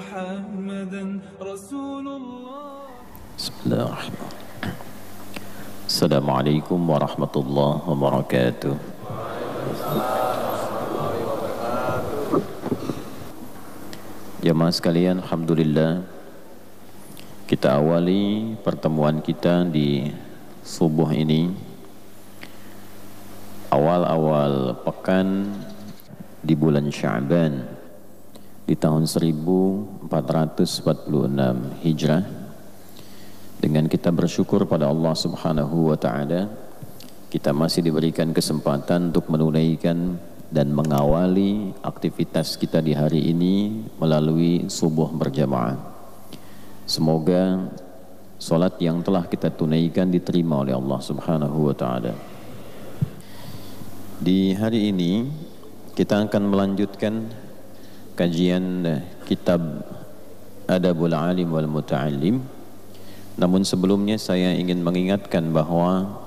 محمدا رسول الله. بسم الله الرحمن الرحيم. السلام عليكم ورحمة الله وبركاته. Jamaah sekalian, alhamdulillah kita awali pertemuan kita di subuh ini, awal-awal pekan di bulan Sya'ban di tahun 1446 Hijrah, dengan kita bersyukur pada Allah Subhanahu wa taala kita masih diberikan kesempatan untuk menunaikan dan mengawali aktivitas kita di hari ini melalui subuh berjamaah. Semoga solat yang telah kita tunaikan diterima oleh Allah Subhanahu wa taala. Di hari ini kita akan melanjutkan kajian kitab Adabul Alim wal Muta'allim. Namun sebelumnya saya ingin mengingatkan bahwa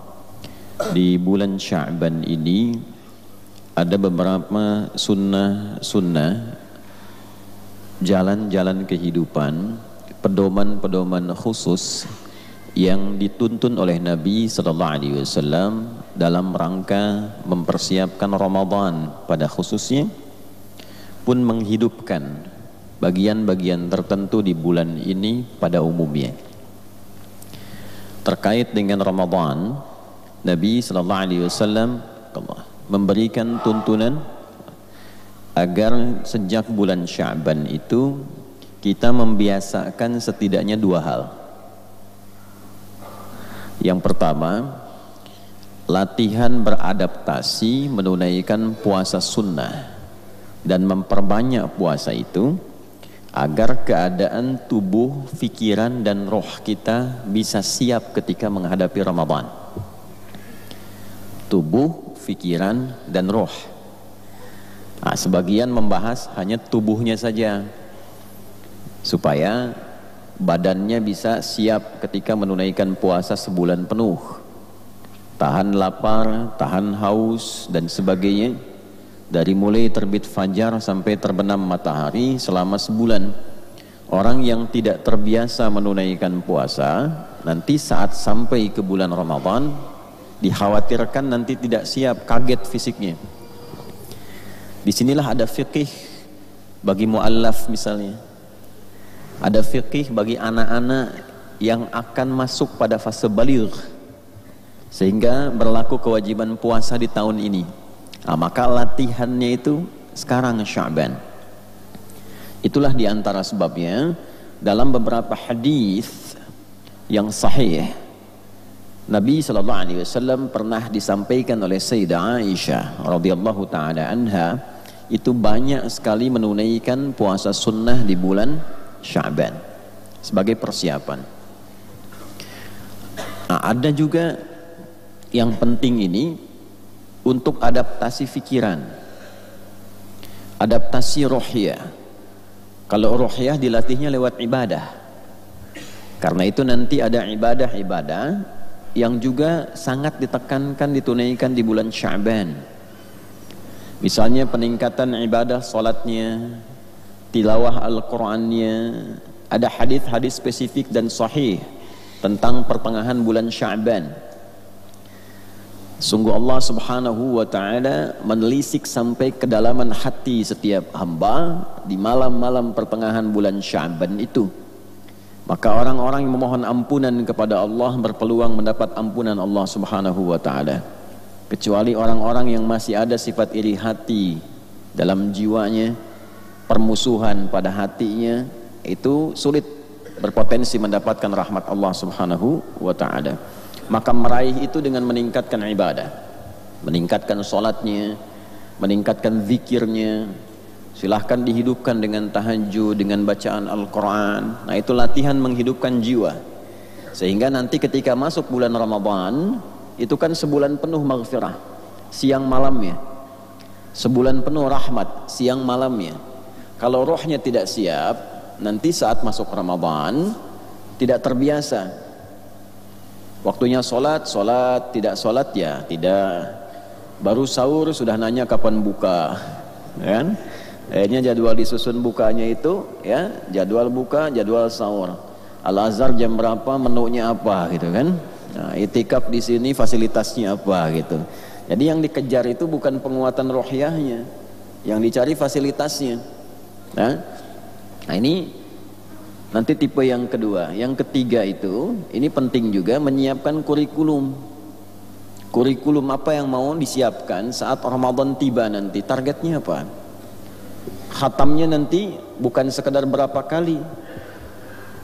di bulan Sya'ban ini ada beberapa sunnah-sunnah, jalan-jalan kehidupan, pedoman-pedoman khusus yang dituntun oleh Nabi sallallahu alaihi wasallam dalam rangka mempersiapkan Ramadan pada khususnya, pun menghidupkan bagian-bagian tertentu di bulan ini pada umumnya. Terkait dengan Ramadan, Nabi sallallahu alaihi wasallam memberikan tuntunan agar sejak bulan Sya'ban itu kita membiasakan setidaknya dua hal. Yang pertama, latihan beradaptasi menunaikan puasa sunnah dan memperbanyak puasa itu agar keadaan tubuh, fikiran dan roh kita bisa siap ketika menghadapi Ramadan. Tubuh, fikiran dan roh. Nah, sebagian membahas hanya tubuhnya saja supaya badannya bisa siap ketika menunaikan puasa sebulan penuh, tahan lapar, tahan haus dan sebagainya, dari mulai terbit fajar sampai terbenam matahari selama sebulan. Orang yang tidak terbiasa menunaikan puasa, nanti saat sampai ke bulan Ramadan dikhawatirkan nanti tidak siap, kaget fisiknya. Disinilah ada fikih bagi mu'allaf misalnya, ada fikih bagi anak-anak yang akan masuk pada fase baligh sehingga berlaku kewajiban puasa di tahun ini. Nah, maka latihannya itu sekarang Sya'ban. Itulah diantara sebabnya dalam beberapa hadis yang sahih Nabi sallallahu alaihi wasallam pernah disampaikan oleh Sayyidah Aisyah radhiyallahu taala anha itu banyak sekali menunaikan puasa sunnah di bulan Sya'ban sebagai persiapan. Nah, ada juga yang penting ini untuk adaptasi fikiran, adaptasi rohiyah. Kalau rohiyah dilatihnya lewat ibadah. Karena itu nanti ada ibadah-ibadah yang juga sangat ditekankan ditunaikan di bulan Sya'ban. Misalnya peningkatan ibadah salatnya, tilawah Al-Qur'annya. Ada hadis-hadis spesifik dan sahih tentang pertengahan bulan Sya'ban. Sungguh Allah Subhanahu wa taala menelisik sampai kedalaman hati setiap hamba di malam-malam pertengahan bulan Sya'ban itu. Maka orang-orang yang memohon ampunan kepada Allah berpeluang mendapat ampunan Allah Subhanahu wa taala. Kecuali orang-orang yang masih ada sifat iri hati dalam jiwanya, permusuhan pada hatinya, itu sulit, berpotensi mendapatkan rahmat Allah Subhanahu wa taala. Maka meraih itu dengan meningkatkan ibadah, meningkatkan salatnya, meningkatkan zikirnya. Silahkan dihidupkan dengan tahajud, dengan bacaan Al-Quran. Nah, itu latihan menghidupkan jiwa. Sehingga nanti ketika masuk bulan Ramadan, itu kan sebulan penuh maghfirah, siang malamnya. Sebulan penuh rahmat, siang malamnya. Kalau rohnya tidak siap, nanti saat masuk Ramadan, tidak terbiasa. Waktunya sholat, tidak sholat ya tidak. Baru sahur sudah nanya kapan buka, kan? Akhirnya jadwal disusun bukanya itu ya, jadwal buka, jadwal sahur. Al-Azhar jam berapa, menunya apa gitu kan. Nah, itikaf di sini fasilitasnya apa gitu. Jadi yang dikejar itu bukan penguatan rohiyahnya, yang dicari fasilitasnya. Nah ini nanti tipe yang kedua. Yang ketiga itu, ini penting juga menyiapkan kurikulum. Kurikulum apa yang mau disiapkan saat Ramadan tiba nanti, targetnya apa? Khatamnya nanti bukan sekedar berapa kali.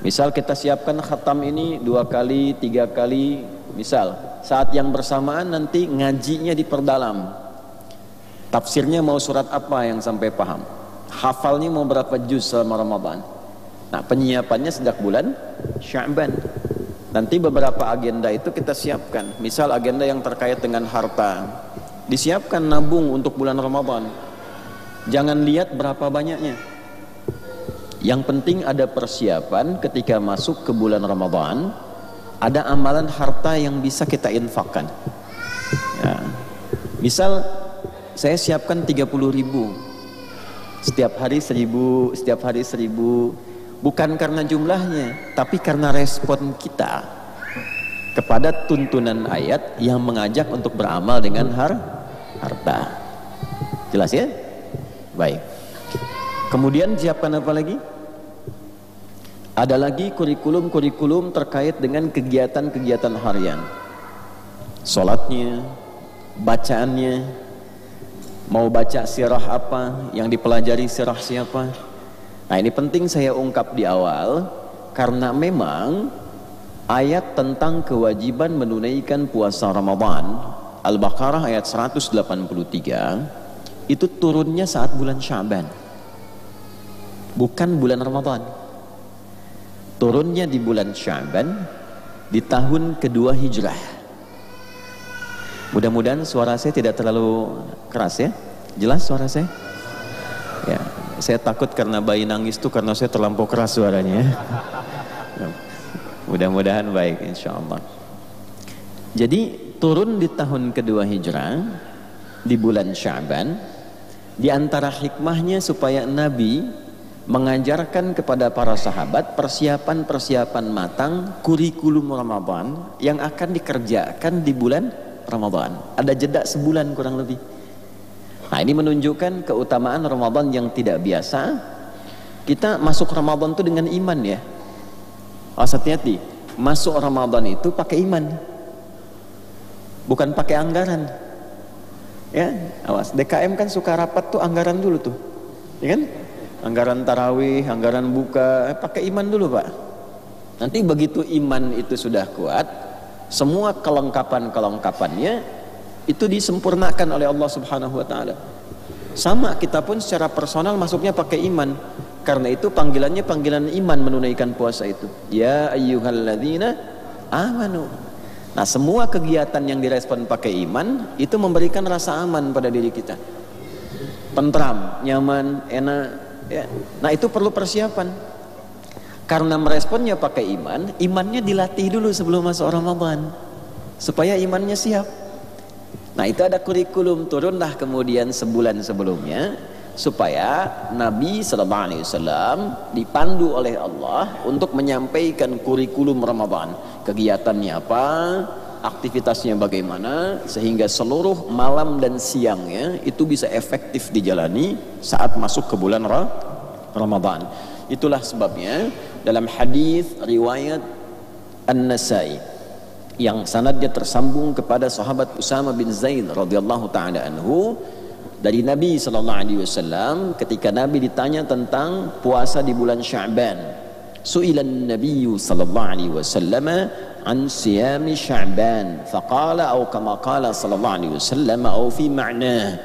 Misal kita siapkan khatam ini 2 kali, 3 kali. Misal saat yang bersamaan nanti ngajinya diperdalam. Tafsirnya mau surat apa yang sampai paham. Hafalnya mau berapa juz selama Ramadan. Nah penyiapannya sejak bulan Sya'ban. Nanti beberapa agenda itu kita siapkan. Misal agenda yang terkait dengan harta, disiapkan nabung untuk bulan Ramadan. Jangan lihat berapa banyaknya. Yang penting ada persiapan ketika masuk ke bulan Ramadan. Ada amalan harta yang bisa kita infakkan ya. Misal saya siapkan 30.000, setiap hari 1.000, setiap hari 1.000. Bukan karena jumlahnya, tapi karena respon kita kepada tuntunan ayat yang mengajak untuk beramal dengan harta. Jelas ya? Baik. Kemudian siapkan apa lagi? Ada lagi kurikulum-kurikulum terkait dengan kegiatan-kegiatan harian. Sholatnya, bacaannya, mau baca sirah apa, yang dipelajari sirah siapa. Nah ini penting saya ungkap di awal, karena memang ayat tentang kewajiban menunaikan puasa Ramadan, Al-Baqarah ayat 183, itu turunnya saat bulan Sya'ban, bukan bulan Ramadan. Turunnya di bulan Sya'ban di tahun kedua Hijrah. Mudah-mudahan suara saya tidak terlalu keras ya. Jelas suara saya? Ya, saya takut karena bayi nangis tuh karena saya terlampau keras suaranya. Mudah-mudahan baik insyaallah. Jadi turun di tahun kedua Hijrah di bulan Sya'ban. Di antara hikmahnya supaya Nabi mengajarkan kepada para sahabat persiapan-persiapan matang kurikulum Ramadan yang akan dikerjakan di bulan Ramadan. Ada jeda sebulan kurang lebih. Nah ini menunjukkan keutamaan Ramadan yang tidak biasa. Kita masuk Ramadan itu dengan iman ya. Hati-hati, masuk Ramadan itu pakai iman, bukan pakai anggaran. Ya, awas. DKM kan suka rapat tuh anggaran dulu tuh, ya kan? Anggaran tarawih, anggaran buka, pakai iman dulu Pak. Nanti begitu iman itu sudah kuat, semua kelengkapan-kelengkapannya itu disempurnakan oleh Allah Subhanahu wa taala. Sama kita pun secara personal masuknya pakai iman. Karena itu panggilannya panggilan iman menunaikan puasa itu. Ya ayyuhalladzina amanu. Nah, semua kegiatan yang direspon pakai iman itu memberikan rasa aman pada diri kita. Tentram, nyaman, enak ya. Nah itu perlu persiapan. Karena meresponnya pakai iman, imannya dilatih dulu sebelum masuk Ramadan supaya imannya siap. Nah itu ada kurikulum, turunlah kemudian sebulan sebelumnya supaya Nabi SAW dipandu oleh Allah untuk menyampaikan kurikulum Ramadan. Kegiatannya apa, aktivitasnya bagaimana, sehingga seluruh malam dan siangnya itu bisa efektif dijalani saat masuk ke bulan Ramadan. Itulah sebabnya dalam hadis riwayat An-Nasai yang sanadnya tersambung kepada sahabat Usama bin Zaid radhiyallahu taala anhu dari Nabi sallallahu alaihi wasallam, ketika Nabi ditanya tentang puasa di bulan Sya'ban, su'ilan Nabi sallallahu alaihi wasallam an siyami Sya'ban faqala aw kama qala sallallahu alaihi wasallam aw fi ma'nah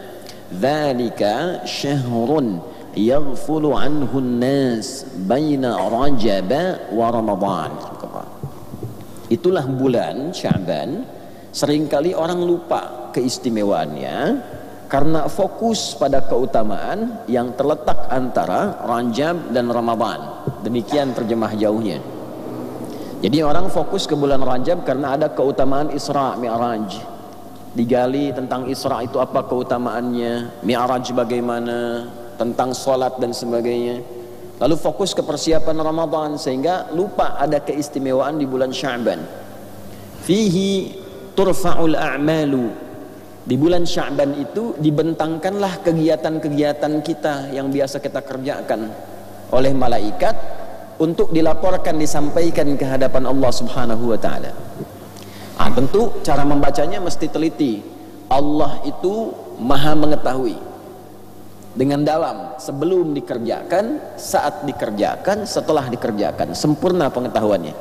dzalika syahrun yaghfulu anhu an-nas baina Rajab wa Ramadan. Itulah bulan Sya'ban, seringkali orang lupa keistimewaannya karena fokus pada keutamaan yang terletak antara Rajab dan Ramadan. Demikian terjemah jauhnya. Jadi orang fokus ke bulan Rajab karena ada keutamaan Isra Mi'raj. Digali tentang Isra itu apa keutamaannya, Mi'raj bagaimana, tentang sholat dan sebagainya. Lalu fokus ke persiapan Ramadan sehingga lupa ada keistimewaan di bulan Sya'ban. Fihi turfa'ul a'malu. Di bulan Sya'ban itu dibentangkanlah kegiatan-kegiatan kita yang biasa kita kerjakan oleh malaikat untuk dilaporkan, disampaikan ke hadapan Allah Subhanahu wa taala. Tentu cara membacanya mesti teliti. Allah itu Maha mengetahui dengan dalam, sebelum dikerjakan, saat dikerjakan, setelah dikerjakan, sempurna pengetahuannya.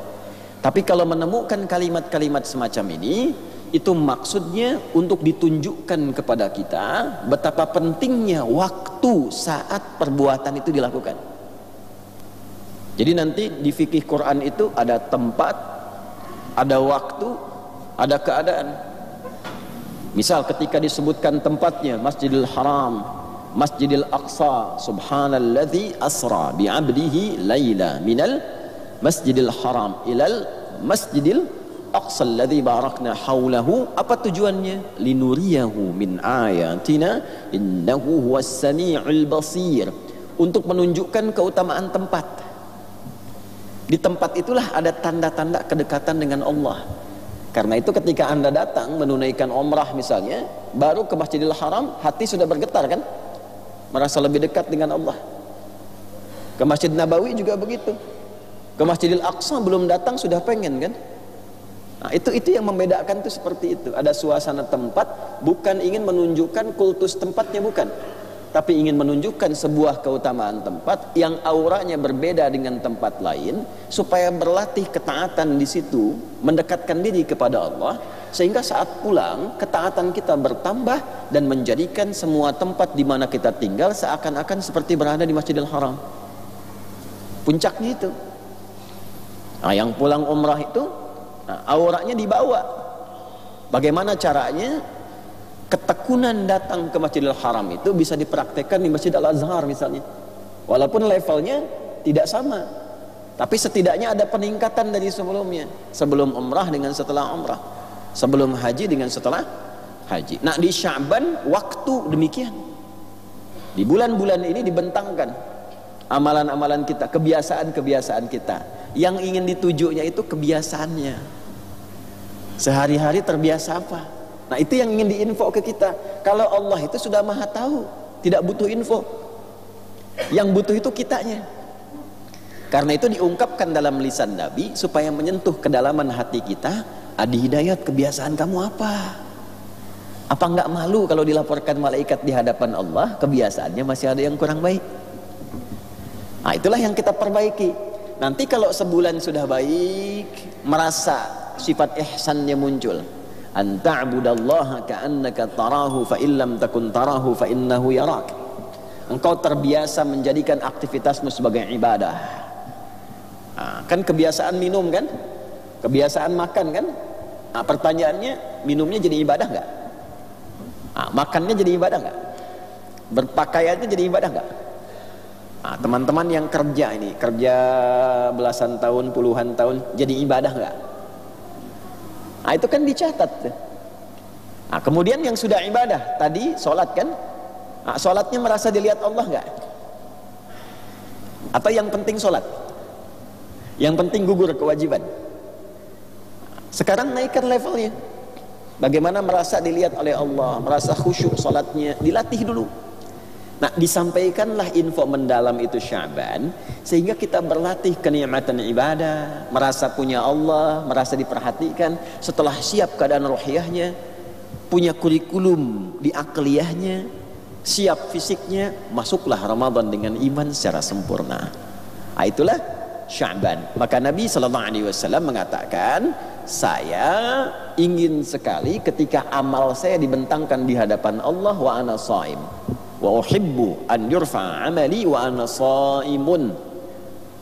Tapi kalau menemukan kalimat-kalimat semacam ini, itu maksudnya untuk ditunjukkan kepada kita betapa pentingnya waktu saat perbuatan itu dilakukan. Jadi nanti di fikih Quran itu ada tempat, ada waktu, ada keadaan. Misal ketika disebutkan tempatnya Masjidil Haram, Masjidil Aqsa, subhanalladzi asra bi'abdihi laila minal Masjidil Haram ilal Masjidil Aqsa alladzi barakna haulahu. Apa tujuannya? Linuriyahu min ayatina innahu huwas samiul basir. Untuk menunjukkan keutamaan tempat. Di tempat itulah ada tanda-tanda kedekatan dengan Allah. Karena itu ketika Anda datang menunaikan umrah misalnya, baru ke Masjidil Haram, hati sudah bergetar kan? Merasa lebih dekat dengan Allah. Ke Masjid Nabawi juga begitu. Ke Masjidil Aqsa belum datang sudah pengen kan? Nah, itu yang membedakan itu seperti itu. Ada suasana tempat, bukan ingin menunjukkan kultus tempatnya, bukan. Tapi ingin menunjukkan sebuah keutamaan tempat yang auranya berbeda dengan tempat lain, supaya berlatih ketaatan di situ, mendekatkan diri kepada Allah, sehingga saat pulang ketaatan kita bertambah dan menjadikan semua tempat di mana kita tinggal seakan-akan seperti berada di Masjidil Haram. Puncaknya itu. Nah, yang pulang umrah itu, auranya dibawa. Bagaimana caranya? Ketekunan datang ke Masjidil Haram itu bisa dipraktekkan di Masjid Al-Azhar misalnya. Walaupun levelnya tidak sama, tapi setidaknya ada peningkatan dari sebelumnya. Sebelum umrah dengan setelah umrah, sebelum haji dengan setelah haji. Nah, di Sya'ban waktu demikian. Di bulan-bulan ini dibentangkan amalan-amalan kita, kebiasaan-kebiasaan kita. Yang ingin ditujunya itu kebiasaannya. Sehari-hari terbiasa apa? Nah, itu yang ingin diinfo ke kita. Kalau Allah itu sudah Maha tahu, tidak butuh info. Yang butuh itu kitanya. Karena itu diungkapkan dalam lisan Nabi supaya menyentuh kedalaman hati kita. Adi Hidayat, kebiasaan kamu apa? Apa enggak malu kalau dilaporkan malaikat di hadapan Allah kebiasaannya masih ada yang kurang baik? Nah, itulah yang kita perbaiki. Nanti kalau sebulan sudah baik, merasa sifat ihsannya muncul. An ta'budallaha ka'annaka tarahu fa illam takun tarahu fa innahu yarak. Engkau terbiasa menjadikan aktivitasmu sebagai ibadah. Kan kebiasaan minum kan? Kebiasaan makan kan? Pertanyaannya, minumnya jadi ibadah enggak? Makannya jadi ibadah enggak? Berpakaiannya jadi ibadah enggak? Teman-teman yang kerja ini, kerja belasan tahun, puluhan tahun, jadi ibadah enggak? Itu kan dicatat. Kemudian yang sudah ibadah tadi sholat kan, sholatnya merasa dilihat Allah enggak? Atau yang penting sholat, yang penting gugur kewajiban? Sekarang naikkan levelnya. Bagaimana merasa dilihat oleh Allah, merasa khusyuk sholatnya, dilatih dulu. Nah, disampaikanlah info mendalam itu Sya'ban, sehingga kita berlatih kenikmatan ibadah, merasa punya Allah, merasa diperhatikan. Setelah siap keadaan rohiyahnya, punya kurikulum di akliyahnya, siap fisiknya, masuklah Ramadan dengan iman secara sempurna. Itulah Sya'ban. Maka Nabi SAW mengatakan, saya ingin sekali ketika amal saya dibentangkan di hadapan Allah wa ana shaim. Wa uhibbu an yurfa amali wa ana shaimun.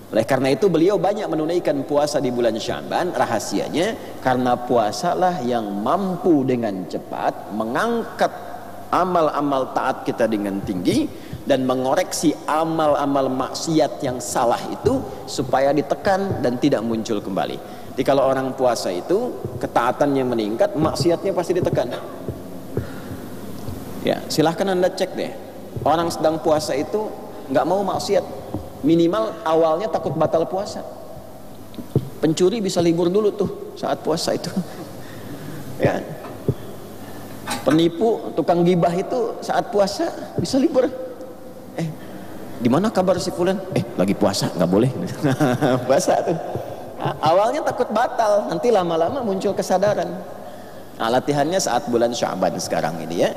Oleh karena itu beliau banyak menunaikan puasa di bulan Sya'ban. Rahasianya karena puasalah yang mampu dengan cepat mengangkat amal-amal taat kita dengan tinggi dan mengoreksi amal-amal maksiat yang salah itu supaya ditekan dan tidak muncul kembali. Jadi kalau orang puasa itu ketaatannya meningkat, maksiatnya pasti ditekan. Ya, silahkan Anda cek deh. Orang sedang puasa itu nggak mau maksiat, minimal awalnya takut batal puasa. Pencuri bisa libur dulu tuh saat puasa itu. Ya. Penipu, tukang gibah itu saat puasa bisa libur. Gimana kabar si fulan? Lagi puasa, nggak boleh. Puasa tuh. Awalnya takut batal, nanti lama-lama muncul kesadaran. Nah, latihannya saat bulan Sya'ban sekarang ini ya.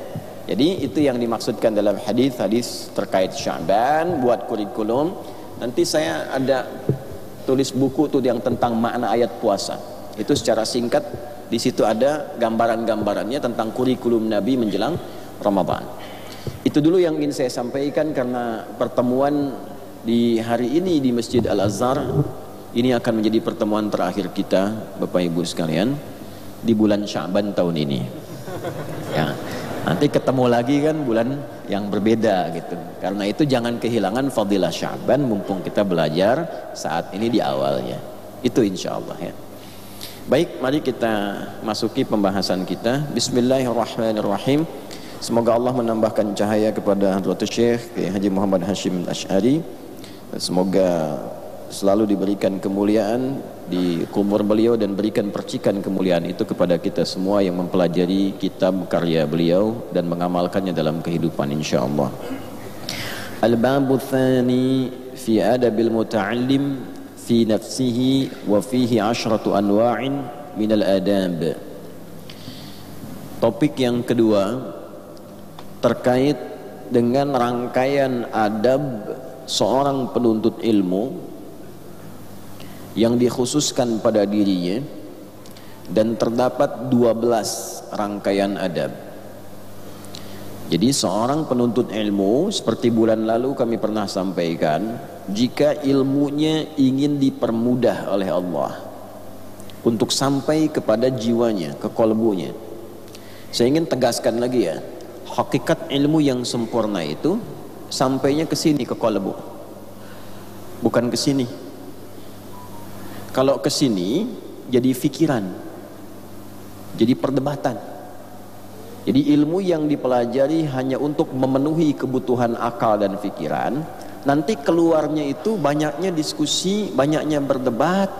Jadi itu yang dimaksudkan dalam hadis terkait Sya'ban, buat kurikulum. Nanti saya ada tulis buku tuh yang tentang makna ayat puasa. Itu secara singkat, di situ ada gambaran-gambarannya tentang kurikulum Nabi menjelang Ramadan. Itu dulu yang ingin saya sampaikan, karena pertemuan di hari ini di Masjid Al-Azhar ini akan menjadi pertemuan terakhir kita Bapak Ibu sekalian di bulan Sya'ban tahun ini. Ya, nanti ketemu lagi kan bulan yang berbeda gitu. Karena itu jangan kehilangan fadilah Sya'ban mumpung kita belajar saat ini di awalnya. Itu insya Allah ya. Baik, mari kita masuki pembahasan kita. Bismillahirrahmanirrahim. Semoga Allah menambahkan cahaya kepada Hadratus Syekh Kiai Haji Muhammad Hashim Asy'ari. Semoga selalu diberikan kemuliaan di kubur beliau dan berikan percikan kemuliaan itu kepada kita semua yang mempelajari kitab karya beliau dan mengamalkannya dalam kehidupan insyaallah. Al-babu tsani fi adabil muta'allim fi nafsihi wa fihi 'ashratu anwa'in min al-adab. Topik yang kedua terkait dengan rangkaian adab seorang penuntut ilmu yang dikhususkan pada dirinya, dan terdapat 12 rangkaian adab. Jadi seorang penuntut ilmu, seperti bulan lalu kami pernah sampaikan, jika ilmunya ingin dipermudah oleh Allah untuk sampai kepada jiwanya, ke kolbunya, saya ingin tegaskan lagi ya, hakikat ilmu yang sempurna itu sampainya ke sini, ke kolbu, bukan ke sini. Kalau ke sini jadi fikiran, jadi perdebatan. Jadi ilmu yang dipelajari hanya untuk memenuhi kebutuhan akal dan fikiran, nanti keluarnya itu banyaknya diskusi, banyaknya berdebat,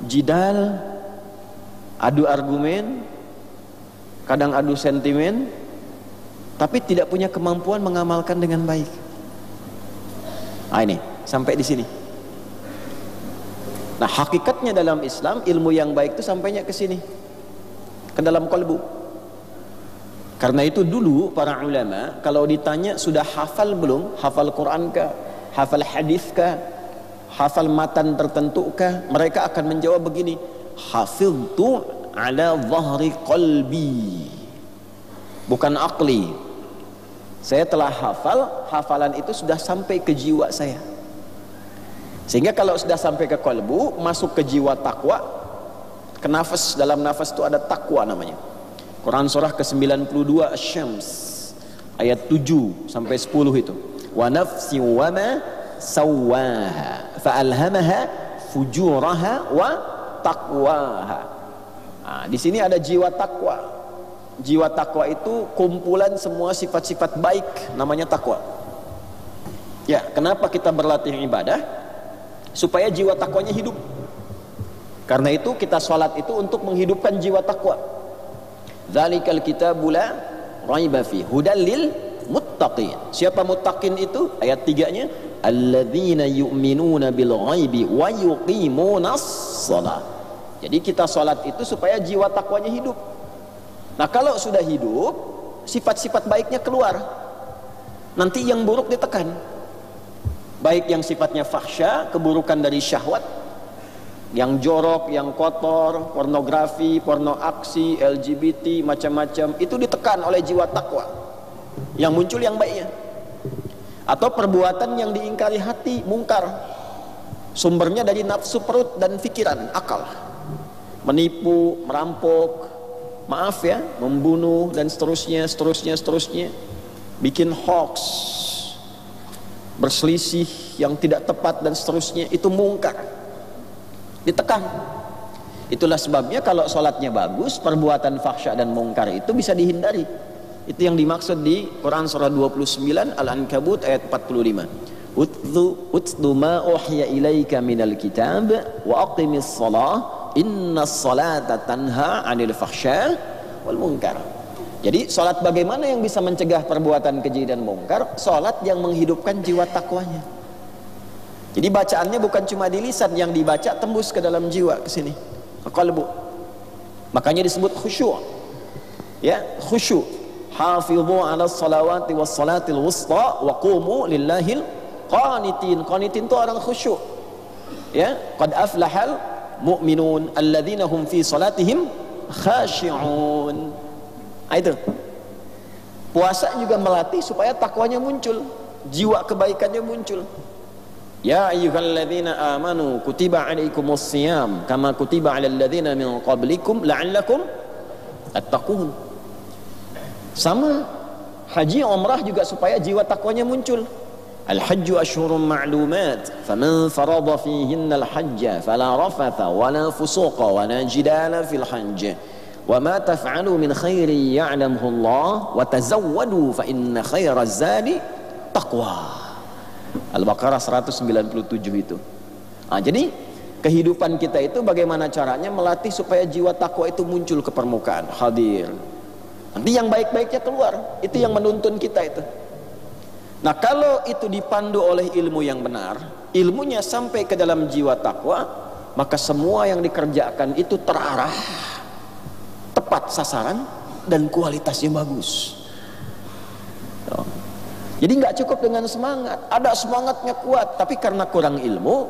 jidal, adu argumen, kadang adu sentimen, tapi tidak punya kemampuan mengamalkan dengan baik. Ini sampai di sini. Nah, hakikatnya dalam Islam ilmu yang baik itu sampainya ke sini, ke dalam kalbu. Karena itu dulu para ulama kalau ditanya sudah hafal belum, hafal Quran kah, hafal hadis kah, hafal matan tertentu kah, mereka akan menjawab begini, hafidtu ala dhahri qalbi, bukan akli. Saya telah hafal, hafalan itu sudah sampai ke jiwa saya. Sehingga kalau sudah sampai ke kalbu, masuk ke jiwa takwa, ke nafas, dalam nafas itu ada takwa namanya. Quran surah ke-92 Asy-Syams ayat 7 sampai 10 itu. Wa nafsi wa ma sawwaha fa'alhamaha fujuraha wa taqwaha. Nah, di sini ada jiwa takwa. Jiwa takwa itu kumpulan semua sifat-sifat baik, namanya takwa. Ya, kenapa kita berlatih ibadah? Supaya jiwa takwanya hidup. Karena itu kita sholat itu untuk menghidupkan jiwa takwa. Dzalikal kitabu la raiba fi hudal lil muttaqin. Siapa muttaqin itu? Ayat 3-nya, alladzina yu'minuna bil ghaibi wa yuqimunas shalah. Jadi kita sholat itu supaya jiwa takwanya hidup. Nah, kalau sudah hidup, sifat-sifat baiknya keluar. Nanti yang buruk ditekan. Baik yang sifatnya fahsya, keburukan dari syahwat, yang jorok, yang kotor, pornografi, porno aksi, LGBT, macam-macam, itu ditekan oleh jiwa takwa. Yang muncul yang baiknya. Atau perbuatan yang diingkari hati, mungkar, sumbernya dari nafsu perut dan pikiran, akal. Menipu, merampok, maaf ya, membunuh dan seterusnya. Bikin hoax, berselisih yang tidak tepat dan seterusnya, itu mungkar, ditekan. Itulah sebabnya kalau sholatnya bagus, perbuatan fahsya dan mungkar itu bisa dihindari. Itu yang dimaksud di Quran surah 29 Al-Ankabut ayat 45. Utlu ma uhiya ilaika minal kitab wa aqimis salah innas salata tanha 'anil fahsya wal munkar. Jadi salat bagaimana yang bisa mencegah perbuatan keji dan mungkar? Salat yang menghidupkan jiwa takwanya. Jadi bacaannya bukan cuma di lisan, yang dibaca tembus ke dalam jiwa, ke sini, ke qalbu. Makanya disebut khusyuk. Ya, khusyuk. Hafidhu 'ala salawati was salatil wusta wa qumu lillahil qanitin. Qanitin itu orang khusyuk. Ya, qad aflahal mu'minun alladzina hum fi salatihim khashi'un. Itu. Puasa juga melatih supaya takwanya muncul, jiwa kebaikannya muncul. Ya ayyuhalladzina amanu kutiba 'alaikumus shiyam kama kutiba 'alal ladzina min qablikum la'allakum tattaqun. Sama haji umrah juga supaya jiwa takwanya muncul. Al-hajju ashhurun ma'lumat faman farada fihinna al-hajja fala rafatha wala fusuqa wala jidala fil hajj wa ma taf'alu min khairin ya'lamhu Allah wa tazawwadu fa inna khairaz zadi taqwa. Al-Baqarah 197 itu. Jadi kehidupan kita itu bagaimana caranya melatih supaya jiwa takwa itu muncul ke permukaan, hadir. Nanti yang baik-baiknya keluar, itu yang menuntun kita itu. Nah, kalau itu dipandu oleh ilmu yang benar, ilmunya sampai ke dalam jiwa takwa, maka semua yang dikerjakan itu terarah, tepat sasaran, dan kualitasnya bagus. Jadi nggak cukup dengan semangat, ada semangatnya kuat, tapi karena kurang ilmu,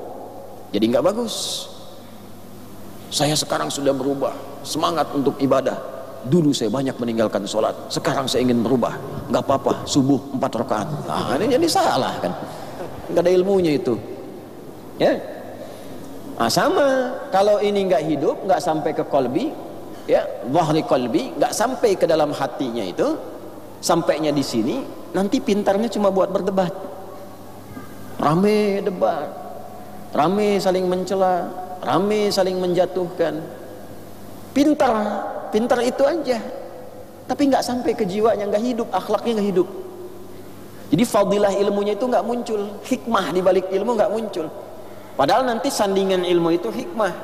jadi nggak bagus. Saya sekarang sudah berubah, semangat untuk ibadah. Dulu saya banyak meninggalkan sholat, sekarang saya ingin berubah. Nggak apa-apa, subuh 4 rakaat. Nah, ini jadi salah kan? Nggak ada ilmunya itu. Ya, nah, sama. Kalau ini nggak hidup, nggak sampai ke kolbi, ya, dhahri kolbi, nggak sampai ke dalam hatinya itu, sampainya di sini. Nanti pintarnya cuma buat berdebat, rame debat, rame saling mencela, rame saling menjatuhkan. Pintar itu aja, tapi nggak sampai ke jiwanya, nggak hidup, akhlaknya nggak hidup. Jadi fadilah ilmunya itu nggak muncul, hikmah di balik ilmu nggak muncul. Padahal nanti sandingan ilmu itu hikmah,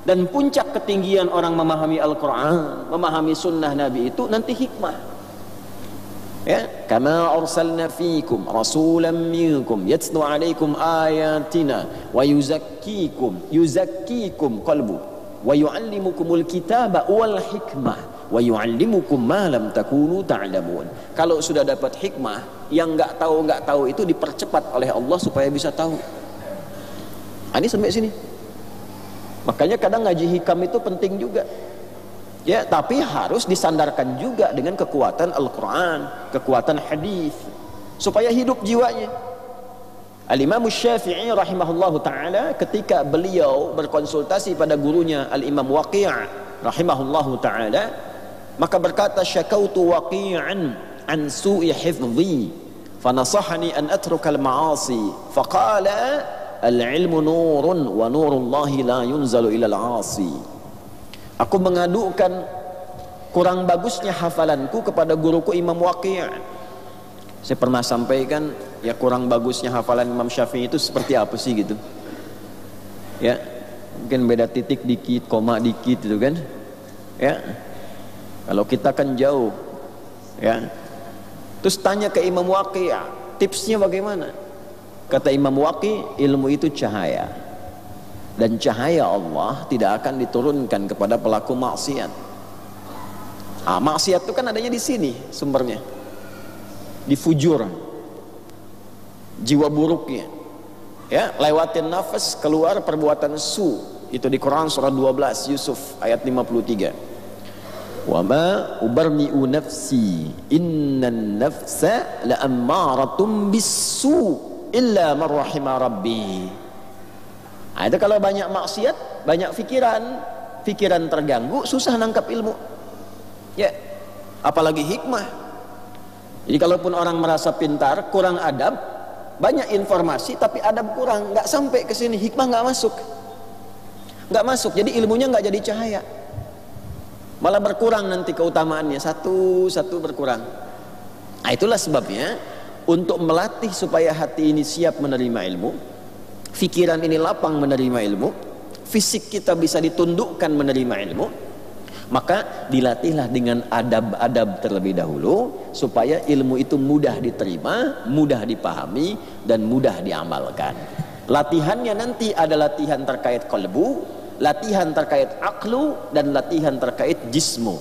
dan puncak ketinggian orang memahami Al-Quran, memahami sunnah Nabi itu nanti hikmah. Ya, kama arsalna fiikum rasulan minkum yatlu 'alaikum ayatina wa yuzakkikum qalbu wa yu'allimukumul kitaba wal hikmah wa yu'allimukum ma lam takunu ta'lamun. Kalau sudah dapat hikmah, yang nggak tahu itu dipercepat oleh Allah supaya bisa tahu. Ini sampai sini. Makanya kadang ngaji hikam itu penting juga. Ya, tapi harus disandarkan juga dengan kekuatan Al-Quran, kekuatan hadis, supaya hidup jiwanya. Al-Imam Syafi'i rahimahullahu ta'ala, ketika beliau berkonsultasi pada gurunya Al-Imam Waqi' rahimahullahu ta'ala, maka berkata, syakautu waqi'an an su'i hifdhi fanasahani an atruka al-ma'asi faqala al-ilmu nurun wa nurullahi la yunzalu ila al-'asi. Aku mengadukan kurang bagusnya hafalanku kepada guruku Imam Waqi'. Saya pernah sampaikan, ya, kurang bagusnya hafalan Imam Syafi'i itu seperti apa sih gitu. Ya, mungkin beda titik dikit, koma dikit gitu kan. Ya, kalau kita kan jauh. Ya, terus tanya ke Imam Waqi', tipsnya bagaimana? Kata Imam Waqi', ilmu itu cahaya. Dan cahaya Allah tidak akan diturunkan kepada pelaku maksiat. Maksiat itu kan adanya di sini sumbernya, di fujur, jiwa buruknya. Ya, lewatin nafas keluar perbuatan su. Itu di Quran surah 12 Yusuf ayat 53. Wa ma ubarni'u nafsi innan nafsa la'ammaratun bis-su illa man rahima rabbi. Itu kalau banyak maksiat, banyak pikiran terganggu, susah nangkap ilmu. Ya, apalagi hikmah. Jadi kalaupun orang merasa pintar, kurang adab, banyak informasi tapi adab kurang, nggak sampai ke sini, hikmah nggak masuk. Jadi ilmunya nggak jadi cahaya, malah berkurang nanti keutamaannya, satu berkurang. Nah, itulah sebabnya untuk melatih supaya hati ini siap menerima ilmu, pikiran ini lapang menerima ilmu, fisik kita bisa ditundukkan menerima ilmu, maka dilatihlah dengan adab-adab terlebih dahulu supaya ilmu itu mudah diterima, mudah dipahami, dan mudah diamalkan. Latihannya nanti ada latihan terkait qalbu, latihan terkait aklu, dan latihan terkait jismu.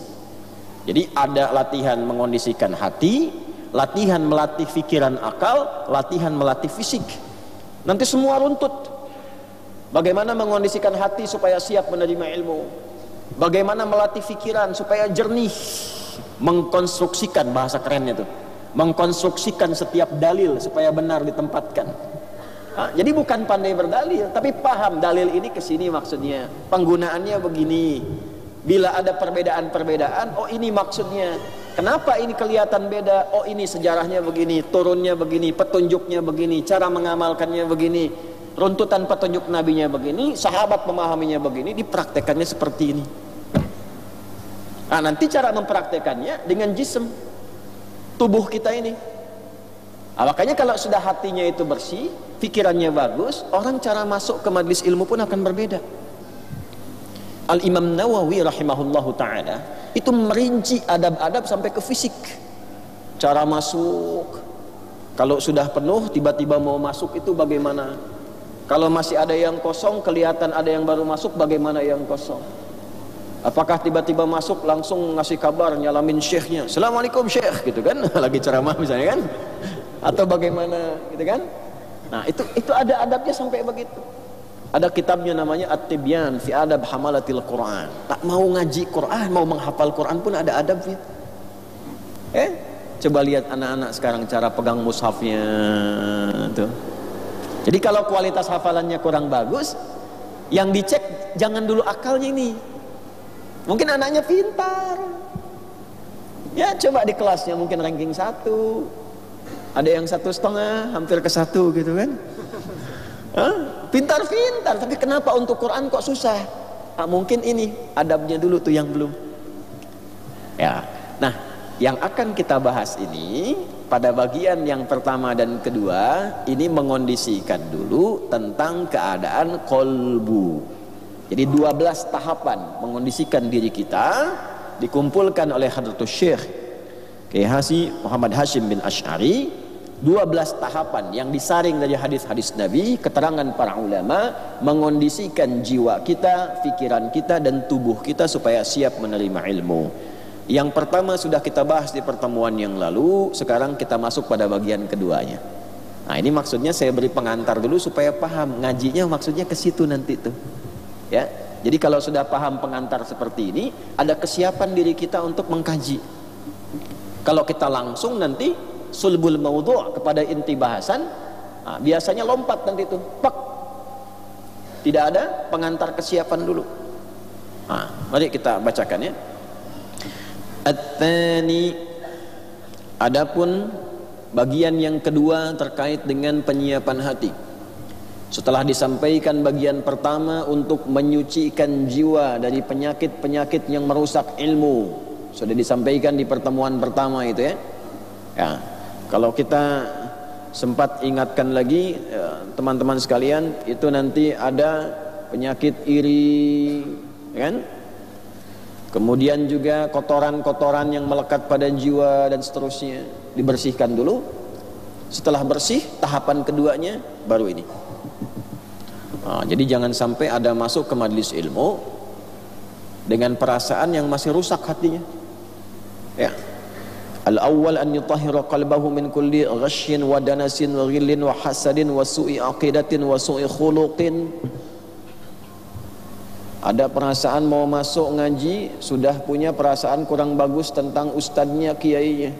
Jadi ada latihan mengondisikan hati, latihan melatih pikiran akal, latihan melatih fisik. Nanti semua runtut. Bagaimana mengondisikan hati supaya siap menerima ilmu, bagaimana melatih pikiran supaya jernih, mengkonstruksikan, bahasa kerennya tuh, mengkonstruksikan setiap dalil supaya benar ditempatkan. Jadi bukan pandai berdalil, tapi paham dalil ini kesini maksudnya, penggunaannya begini. Bila ada perbedaan-perbedaan, oh ini maksudnya. Kenapa ini kelihatan beda? Oh ini sejarahnya begini, turunnya begini, petunjuknya begini, cara mengamalkannya begini, runtutan petunjuk nabinya begini, sahabat memahaminya begini, dipraktekannya seperti ini. Nah, nanti cara mempraktekannya dengan jism, tubuh kita ini. Nah, makanya kalau sudah hatinya itu bersih, pikirannya bagus, orang cara masuk ke majelis ilmu pun akan berbeda. Al-Imam Nawawi rahimahullahu ta'ala itu merinci adab-adab sampai ke fisik. Cara masuk, kalau sudah penuh tiba-tiba mau masuk itu bagaimana? Kalau masih ada yang kosong, kelihatan ada yang baru masuk, bagaimana yang kosong? Apakah tiba-tiba masuk langsung ngasih kabar, nyalamin syekhnya, Assalamualaikum syekh, gitu kan? Lagi ceramah misalnya kan? Atau bagaimana, gitu kan? Nah, itu ada adabnya sampai begitu. Ada kitabnya namanya At-Tibyan fi Adab Hamalatil Quran. Tak mau ngaji Quran, mau menghafal Quran pun ada adabnya. Coba lihat anak-anak sekarang cara pegang mushafnya tuh. Jadi kalau kualitas hafalannya kurang bagus, yang dicek jangan dulu akalnya ini. Mungkin anaknya pintar, ya coba di kelasnya mungkin ranking 1, ada yang 1,5, hampir ke 1 gitu kan. Pintar-pintar, tapi kenapa untuk Quran kok susah? Mungkin ini adabnya dulu tuh yang belum. Ya, nah yang akan kita bahas ini pada bagian yang pertama dan kedua ini mengondisikan dulu tentang keadaan kolbu. Jadi 12 tahapan mengondisikan diri kita dikumpulkan oleh Hadratus Syekh Kiai Haji Muhammad Hashim bin Asy'ari. 12 tahapan yang disaring dari hadis-hadis Nabi, keterangan para ulama, mengondisikan jiwa kita, pikiran kita, dan tubuh kita supaya siap menerima ilmu. Yang pertama sudah kita bahas di pertemuan yang lalu, sekarang kita masuk pada bagian keduanya. Nah, ini maksudnya saya beri pengantar dulu supaya paham, ngajinya maksudnya ke situ nanti tuh. Ya. Jadi kalau sudah paham pengantar seperti ini, ada kesiapan diri kita untuk mengkaji. Kalau kita langsung nanti sulbul maudhu' kepada inti bahasan, biasanya lompat nanti itu, pak, tidak ada pengantar kesiapan dulu. Mari kita bacakan ya. At-tsani, adapun bagian yang kedua terkait dengan penyiapan hati. Setelah disampaikan bagian pertama untuk menyucikan jiwa dari penyakit-penyakit yang merusak ilmu, sudah disampaikan di pertemuan pertama itu ya. Ya. Kalau kita sempat ingatkan lagi teman-teman sekalian, itu nanti ada penyakit iri, kan? Kemudian juga kotoran-kotoran yang melekat pada jiwa dan seterusnya dibersihkan dulu. Setelah bersih, tahapan keduanya baru ini. Jadi jangan sampai ada masuk ke majelis ilmu dengan perasaan yang masih rusak hatinya. Ya. Al-awwal an yutahhira qalbahu min kulli ghashyin wa danasin wa ghillin wa hasadin wa su'i aqidatin wa su'i khuluqin. Ada perasaan mau masuk ngaji, sudah punya perasaan kurang bagus tentang ustadznya, kiainya.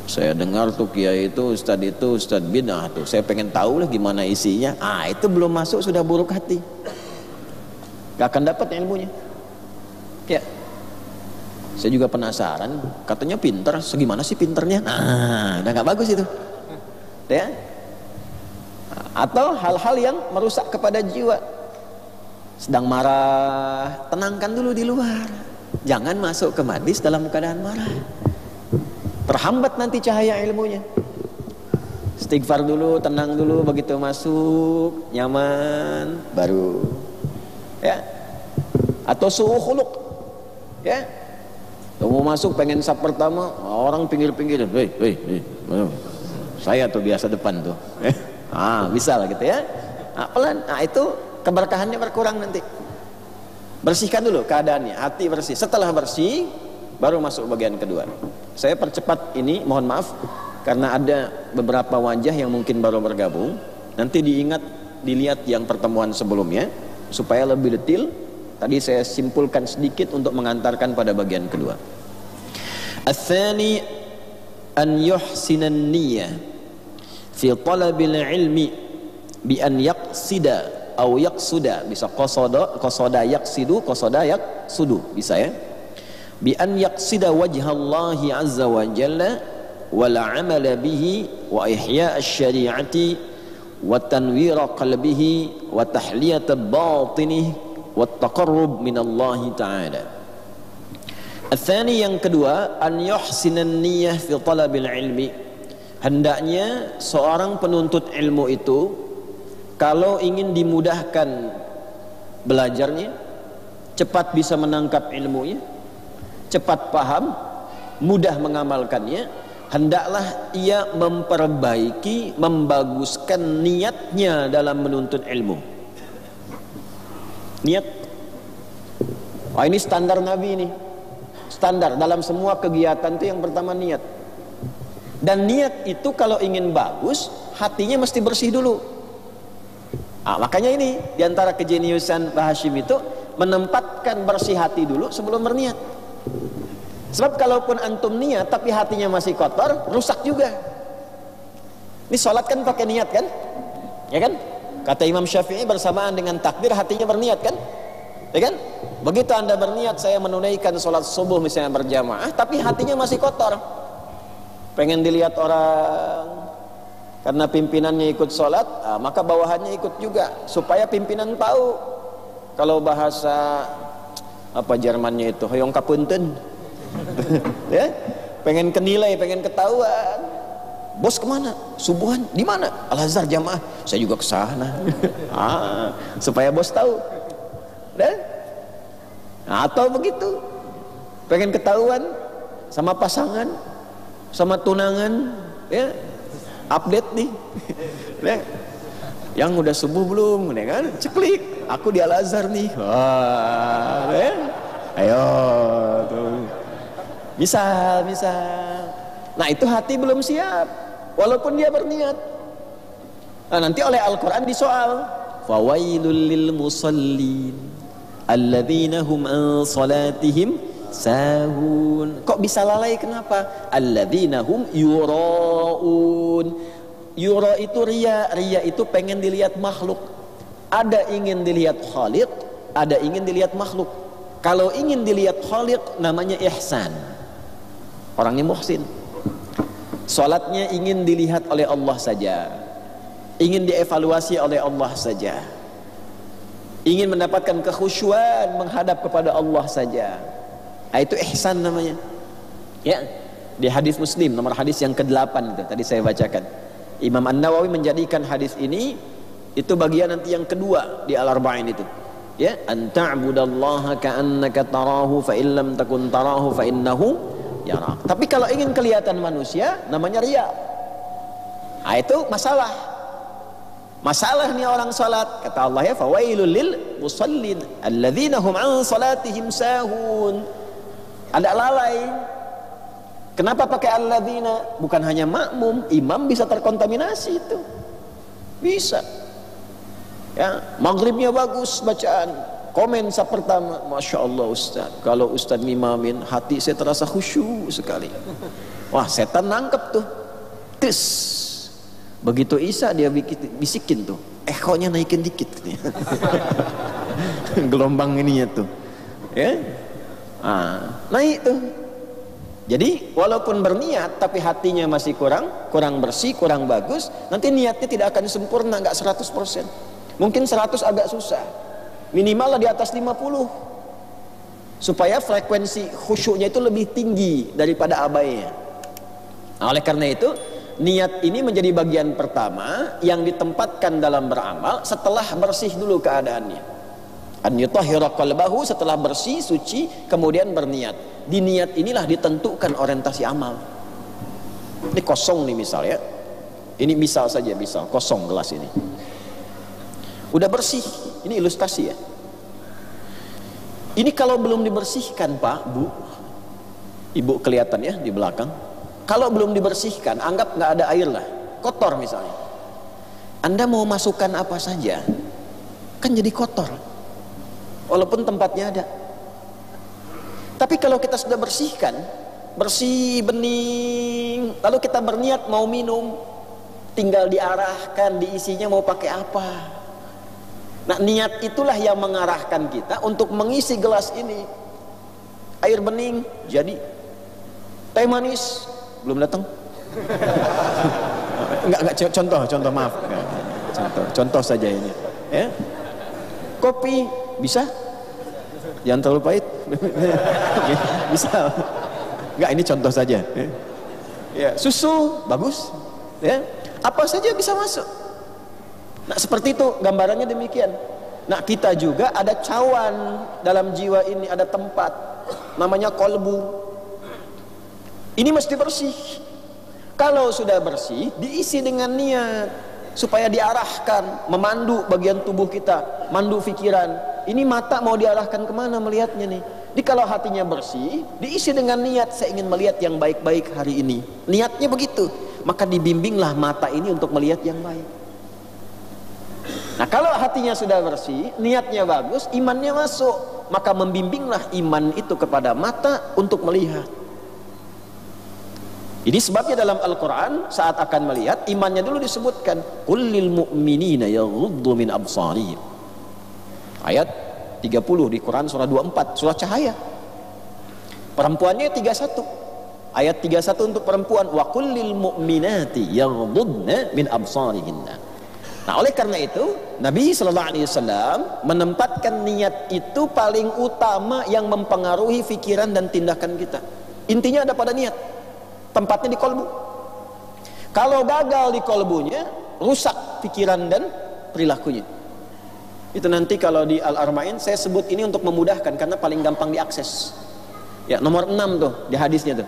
Saya dengar tuh kiai itu, ustadz bid'ah tuh. Saya pengen tahu lah gimana isinya. Itu belum masuk sudah buruk hati. Gak akan dapat ilmunya. Ya. Saya juga penasaran, katanya pinter, segimana sih pinternya? Udah gak bagus itu. Ya. Atau hal-hal yang merusak kepada jiwa. Sedang marah, tenangkan dulu di luar. Jangan masuk ke majlis dalam keadaan marah. terhambat nanti cahaya ilmunya. Istighfar dulu, tenang dulu, begitu masuk nyaman baru ya. Atau su'u khuluq ya, mau masuk pengen sap pertama, orang pinggir-pinggir, hei, saya tuh biasa depan tuh bisa lah gitu ya. Pelan, itu keberkahannya berkurang nanti. Bersihkan dulu keadaannya, hati bersih. Setelah bersih baru masuk bagian kedua. Saya percepat ini, mohon maaf, karena ada beberapa wajah yang mungkin baru bergabung. Nanti dilihat yang pertemuan sebelumnya supaya lebih detail. Tadi saya simpulkan sedikit untuk mengantarkan pada bagian kedua. Ats-tsani an yuhsinan niyyah fi talabil ilmi bi an yaqsida atau yaqsuda, bisa qasada yaqsudu bisa ya. Bi an yaqsida wajhallahi azza wa jalla wal amala bihi wa ihya' asy-syari'ati wa tanwira qalbihi wa tahliyat batinihi wa taqarrub minallahi ta'ala. Ats-tsani, yang kedua, an yuhsinan niyyah fi talabil ilmi. Hendaknya seorang penuntut ilmu itu kalau ingin dimudahkan belajarnya, cepat bisa menangkap ilmunya, cepat paham, mudah mengamalkannya, hendaklah ia memperbaiki, membaguskan niatnya dalam menuntut ilmu. Niat. Ini standar Nabi ini. Standar dalam semua kegiatan itu yang pertama niat. Dan niat itu kalau ingin bagus, hatinya mesti bersih dulu. Makanya ini diantara kejeniusan Mbah Hashim itu menempatkan bersih hati dulu sebelum berniat. Sebab kalaupun antum niat tapi hatinya masih kotor, rusak juga. Ini sholat kan pakai niat kan? Ya kan? Kata Imam Syafi'i, bersamaan dengan takbir hatinya berniat kan? Ya kan? Begitu anda berniat saya menunaikan sholat subuh misalnya berjamaah, tapi hatinya masih kotor, pengen dilihat orang, karena pimpinannya ikut sholat, maka bawahannya ikut juga supaya pimpinan tahu. Kalau bahasa apa Jermannya itu, hoyong kapunten ya, pengen kenilai, pengen ketahuan. Bos kemana? Subuhan di mana? Al-Azhar jamaah. Saya juga ke sana. Supaya bos tahu. Atau begitu, pengen ketahuan sama pasangan, sama tunangan, ya, update nih. Yang udah subuh belum, ya kan? Ceklik, aku di Al-Azhar nih. Ya? Ayo tuh. Misal. Nah, itu hati belum siap, walaupun dia berniat. Nah, nanti oleh Al-Quran disoal, fawailul lil musallin alladzina hum an salatihim sahun. Kok bisa lalai, kenapa? Alladzina hum yuraun. Yura itu riya. Riya itu pengen dilihat makhluk. Ada ingin dilihat khaliq, ada ingin dilihat makhluk. Kalau ingin dilihat khaliq namanya ihsan, orangnya muhsin. Salatnya ingin dilihat oleh Allah saja, ingin dievaluasi oleh Allah saja, ingin mendapatkan kekhusyuan menghadap kepada Allah saja. Itu ihsan namanya. Ya, di hadis Muslim nomor hadis yang ke-8 itu tadi saya bacakan. Imam An-Nawawi menjadikan hadis ini itu bagian nanti yang kedua di Al-Arba'in itu. Ya, an ta'budallaha ka'annaka tarahu fa illam takun tarahu fa innahu yarak. Tapi kalau ingin kelihatan manusia namanya riya. Itu masalah. Masalah nih orang salat. Kata Allah ya, fawailul lil musallin alladzina hum an salatihim sahun. Ada lalai. Kenapa pakai alladzina? Bukan hanya makmum, imam bisa terkontaminasi itu. Bisa. Ya, maghribnya bagus bacaan. Komen pertama, Masya Allah Ustaz, kalau Ustaz mimamin hati saya terasa khusyuk sekali. Wah, setan nangkep tuh. Tis. Begitu Isa dia bisikin tuh, ekonya naikin dikit. Gelombang ininya tuh, ya, naik tuh. Jadi walaupun berniat tapi hatinya masih kurang bersih, kurang bagus, nanti niatnya tidak akan sempurna, nggak 100%. Mungkin 100 agak susah, minimal lah di atas 50, supaya frekuensi khusyuknya itu lebih tinggi daripada abainya. Nah, oleh karena itu niat ini menjadi bagian pertama yang ditempatkan dalam beramal setelah bersih dulu keadaannya. An yutahhira qalbahu, setelah bersih, suci, kemudian berniat. Di niat inilah ditentukan orientasi amal. Ini kosong nih misalnya. Ini misal saja, misal kosong gelas ini. Udah bersih, ini ilustrasi ya. Ini kalau belum dibersihkan Pak, Bu, Ibu kelihatan ya di belakang. Kalau belum dibersihkan, anggap nggak ada air lah, kotor misalnya. Anda mau masukkan apa saja, kan jadi kotor. Walaupun tempatnya ada. Tapi kalau kita sudah bersihkan, bersih, bening, lalu kita berniat mau minum, tinggal diarahkan, diisinya mau pakai apa. Nah, niat itulah yang mengarahkan kita untuk mengisi gelas ini. Air bening jadi, teh manis belum datang. Enggak, contoh maaf. Contoh saja ini. Ya. Kopi bisa? Jangan terlalu pahit. Bisa. Enggak, ini contoh saja. Ya, susu bagus. Ya. Apa saja bisa masuk. Nah, seperti itu gambarannya demikian. Nah, kita juga ada cawan dalam jiwa ini, ada tempat namanya kolbu. Ini mesti bersih. Kalau sudah bersih, diisi dengan niat supaya diarahkan, memandu bagian tubuh kita, mandu pikiran. Ini mata mau diarahkan kemana melihatnya nih. Jadi kalau hatinya bersih, diisi dengan niat, saya ingin melihat yang baik-baik hari ini. Niatnya begitu, maka dibimbinglah mata ini untuk melihat yang baik. Nah, kalau hatinya sudah bersih, niatnya bagus, imannya masuk, maka membimbinglah iman itu kepada mata untuk melihat. Ini sebabnya dalam Al-Quran saat akan melihat, imannya dulu disebutkan, kullil mu'minina yaghuddu min absarihim. Ayat 30 di Quran surah 24, surah cahaya. Perempuannya 31. Ayat 31 untuk perempuan, wa kullil mu'minati yaghuddna min absarihinna. Nah, oleh karena itu Nabi SAW menempatkan niat itu paling utama yang mempengaruhi pikiran dan tindakan kita. Intinya ada pada niat. Tempatnya di kolbu. Kalau gagal di kolbunya, rusak pikiran dan perilakunya. Itu nanti kalau di Al-Arma'in saya sebut ini untuk memudahkan karena paling gampang diakses. Ya, nomor 6 tuh di hadisnya tuh.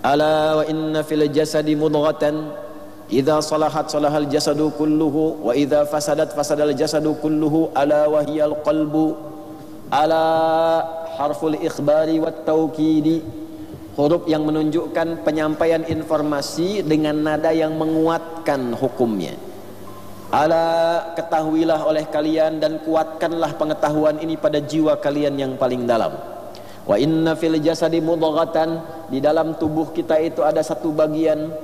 Ala wa inna fil jasadi mudghatan idza salahat salahal jasadu kulluhu wa idza fasadat fasadal jasadu kulluhu ala wa hiyal qalbu. Ala harful ikhbari wat taukidi. Huruf yang menunjukkan penyampaian informasi dengan nada yang menguatkan hukumnya. Ala, ketahuilah oleh kalian dan kuatkanlah pengetahuan ini pada jiwa kalian yang paling dalam. Wa inna fil jasadi mudghatan, di dalam tubuh kita itu ada satu bagian.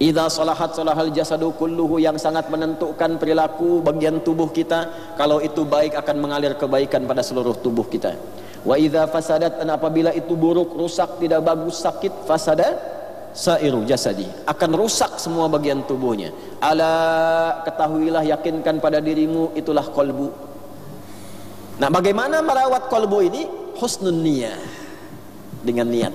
Idza salahat salahal jasadu kulluhu, yang sangat menentukan perilaku bagian tubuh kita. Kalau itu baik akan mengalir kebaikan pada seluruh tubuh kita. Wa idza fasadat, dan apabila itu buruk, rusak, tidak bagus, sakit, fasada sairu jasadi, akan rusak semua bagian tubuhnya. Ala, ketahuilah, yakinkan pada dirimu, itulah kolbu. Nah, bagaimana merawat kolbu ini? Husnun niyah, dengan niat.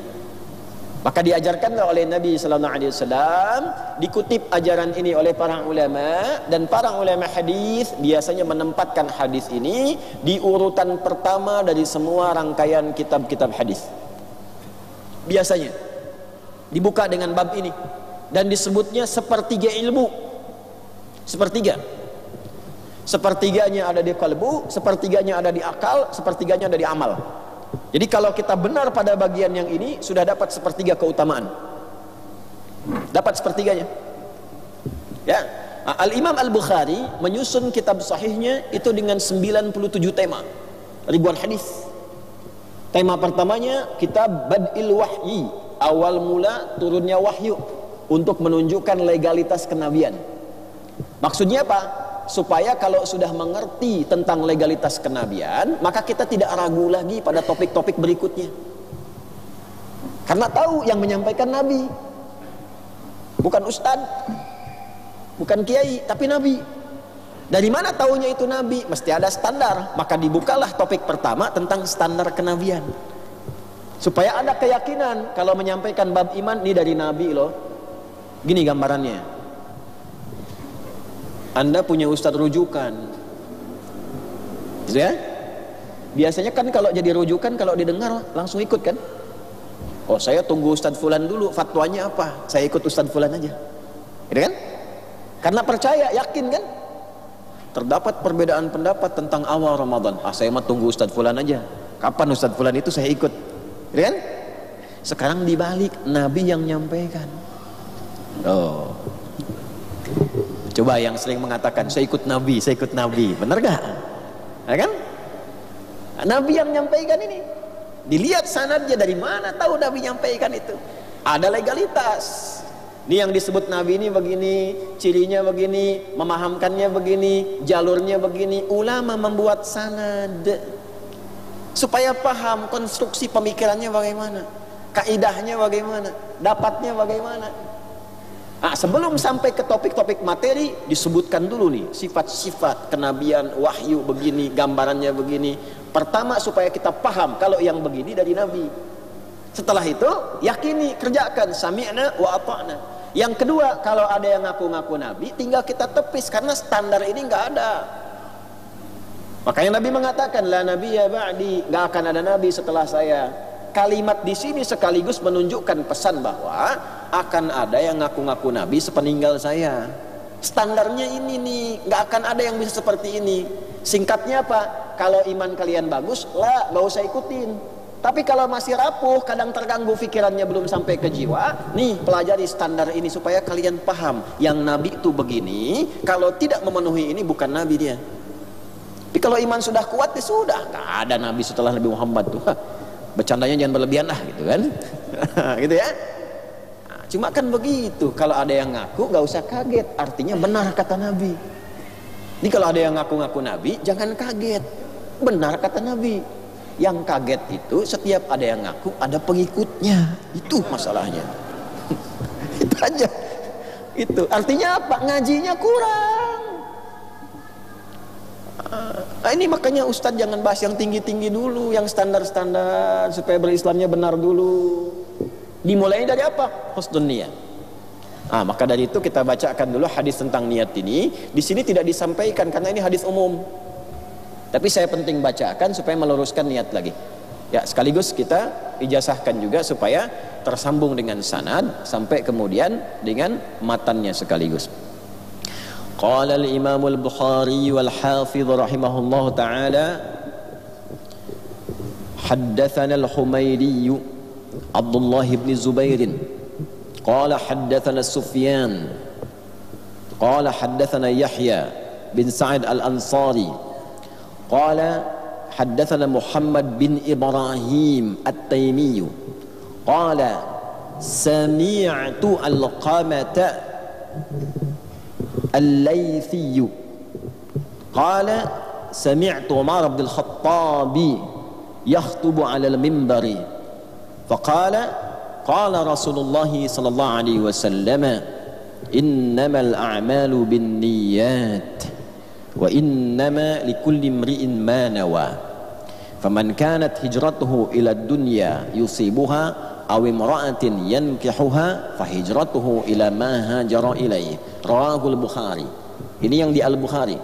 Maka diajarkan oleh Nabi SAW, dikutip ajaran ini oleh para ulama, dan para ulama hadis biasanya menempatkan hadis ini di urutan pertama dari semua rangkaian kitab-kitab hadis. Biasanya dibuka dengan bab ini dan disebutnya sepertiga ilmu. Sepertiganya ada di kalbu, sepertiganya ada di akal, sepertiganya ada di amal. Jadi kalau kita benar pada bagian yang ini, sudah dapat sepertiga keutamaan. Dapat sepertiganya. Ya. Al-Imam Al-Bukhari menyusun kitab sahihnya itu dengan 97 tema, ribuan hadis. Tema pertamanya kitab Bad'il Wahyi, awal mula turunnya wahyu, untuk menunjukkan legalitas kenabian. Maksudnya apa? Supaya kalau sudah mengerti tentang legalitas kenabian, maka kita tidak ragu lagi pada topik-topik berikutnya. Karena tahu yang menyampaikan Nabi, bukan ustadz, bukan kiai, tapi Nabi. Dari mana tahunya itu Nabi? Mesti ada standar. Maka dibukalah topik pertama tentang standar kenabian. Supaya ada keyakinan kalau menyampaikan bab iman ini dari Nabi loh. Gini gambarannya. Anda punya ustadz rujukan, gitu ya? Biasanya kan kalau jadi rujukan, kalau didengar langsung ikut kan? Oh, saya tunggu ustadz fulan dulu, fatwanya apa? Saya ikut ustadz fulan aja, gitu kan? Karena percaya, yakin kan? Terdapat perbedaan pendapat tentang awal Ramadan. Ah, saya mah tunggu ustadz fulan aja. Kapan ustadz fulan itu saya ikut, gitu kan? Sekarang dibalik, Nabi yang nyampaikan. Oh, coba yang sering mengatakan saya ikut Nabi, benar gak? Ya kan? Nabi yang menyampaikan ini. Dilihat sanadnya dari mana tahu Nabi menyampaikan itu. Ada legalitas. Ini yang disebut Nabi ini begini, cirinya begini, memahamkannya begini, jalurnya begini. Ulama membuat sanad supaya paham konstruksi pemikirannya bagaimana, kaidahnya bagaimana, dapatnya bagaimana. Nah, sebelum sampai ke topik-topik materi, disebutkan dulu nih sifat-sifat kenabian, wahyu begini, gambarannya begini. Pertama supaya kita paham kalau yang begini dari Nabi. Setelah itu yakini, kerjakan, sami'na wa ata'na. Yang kedua, kalau ada yang ngaku-ngaku Nabi, tinggal kita tepis karena standar ini nggak ada. Makanya Nabi mengatakan la nabiyya ba'di, nggak akan ada nabi setelah saya. Kalimat di sini sekaligus menunjukkan pesan bahwa akan ada yang ngaku-ngaku Nabi sepeninggal saya. Standarnya ini nih, nggak akan ada yang bisa seperti ini. Singkatnya apa? Kalau iman kalian bagus, lah nggak usah ikutin. Tapi kalau masih rapuh, kadang terganggu pikirannya belum sampai ke jiwa, nih pelajari standar ini supaya kalian paham. Yang Nabi itu begini, kalau tidak memenuhi ini bukan Nabi dia. Tapi kalau iman sudah kuat, ya sudah, nggak ada Nabi setelah Nabi Muhammad tuh. Bercandanya jangan berlebihan lah gitu kan. Gitu ya. Nah, cuma kan begitu, kalau ada yang ngaku gak usah kaget, artinya benar kata Nabi. Ini kalau ada yang ngaku-ngaku Nabi, jangan kaget, benar kata Nabi. Yang kaget itu setiap ada yang ngaku ada pengikutnya, itu masalahnya. Itu aja. Itu artinya apa? Ngajinya kurang. Nah, ini makanya Ustadz jangan bahas yang tinggi-tinggi dulu, yang standar-standar, supaya berislamnya benar dulu. Dimulai dari apa? Husnul niyah. Ah, maka dari itu kita bacakan dulu hadis tentang niat ini. Di sini tidak disampaikan karena ini hadis umum. Tapi saya penting bacakan supaya meluruskan niat lagi. Ya, sekaligus kita ijazahkan juga supaya tersambung dengan sanad sampai kemudian dengan matannya sekaligus. قال الإمام البخاري والحافظ رحمه الله تعالى حدثنا الحميدي عبد الله بن زبير قال حدثنا سفيان قال حدثنا يحيى بن سعد الأنصاري قال حدثنا محمد بن إبراهيم التيمي قال سمعت القامة الليثي قال سمعت عمر بن الخطاب يخطب على المنبر فقال قال رسول الله صلى الله عليه وسلم إنما الأعمال بالنيات وإنما لكل امرئ ما نوى فمن كانت هجرته إلى الدنيا يصيبها أو امرأة ينكحها فهجرته إلى ما هاجر إليه Rawahul Bukhari. Ini yang di Al-Bukhari.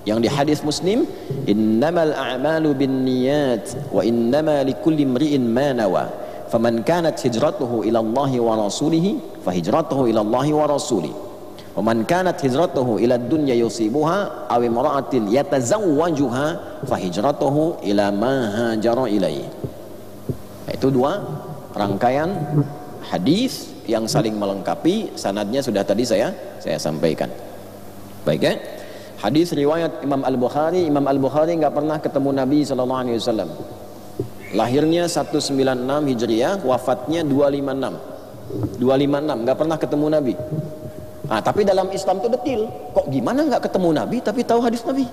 Yang di hadis Muslim, innamal a'malu binniyat wa innama likulli imri'in ma nawa. Faman kanat hijratuhu ila Allah wa rasulih fa hijratuhu ila Allah wa rasulih. Wa man kanat hijratuhu ila dunya yusibuha aw imra'atin yatazawwajuha fa hijratuhu ila ma hajara ilaihi. Itu dua rangkaian hadis yang saling melengkapi. Sanadnya sudah tadi saya sampaikan. Baik ya. Hadis riwayat Imam Al-Bukhari. Imam Al-Bukhari enggak pernah ketemu Nabi sallallahu alaihi wasallam. Lahirnya 196 Hijriah, wafatnya 256. 256 enggak pernah ketemu Nabi. Nah, tapi dalam Islam itu detil. Kok gimana enggak ketemu Nabi tapi tahu hadis Nabi?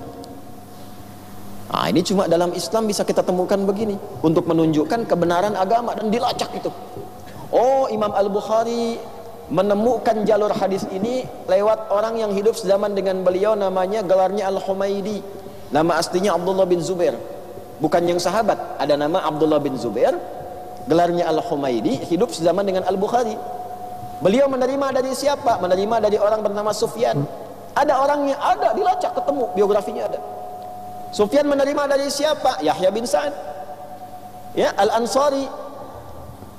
Nah, ini cuma dalam Islam bisa kita temukan begini untuk menunjukkan kebenaran agama dan dilacak itu. Oh, Imam Al-Bukhari menemukan jalur hadis ini lewat orang yang hidup sezaman dengan beliau, namanya gelarnya Al-Humaidi. Nama aslinya Abdullah bin Zubair. Bukan yang sahabat, ada nama Abdullah bin Zubair. gelarnya Al-Humaidi, hidup sezaman dengan Al-Bukhari. Beliau menerima dari siapa? Menerima dari orang bernama Sufyan. Ada orangnya, ada, dilacak ketemu, biografinya ada. Sufyan menerima dari siapa? Yahya bin Sa'ad, ya, Al-Ansari.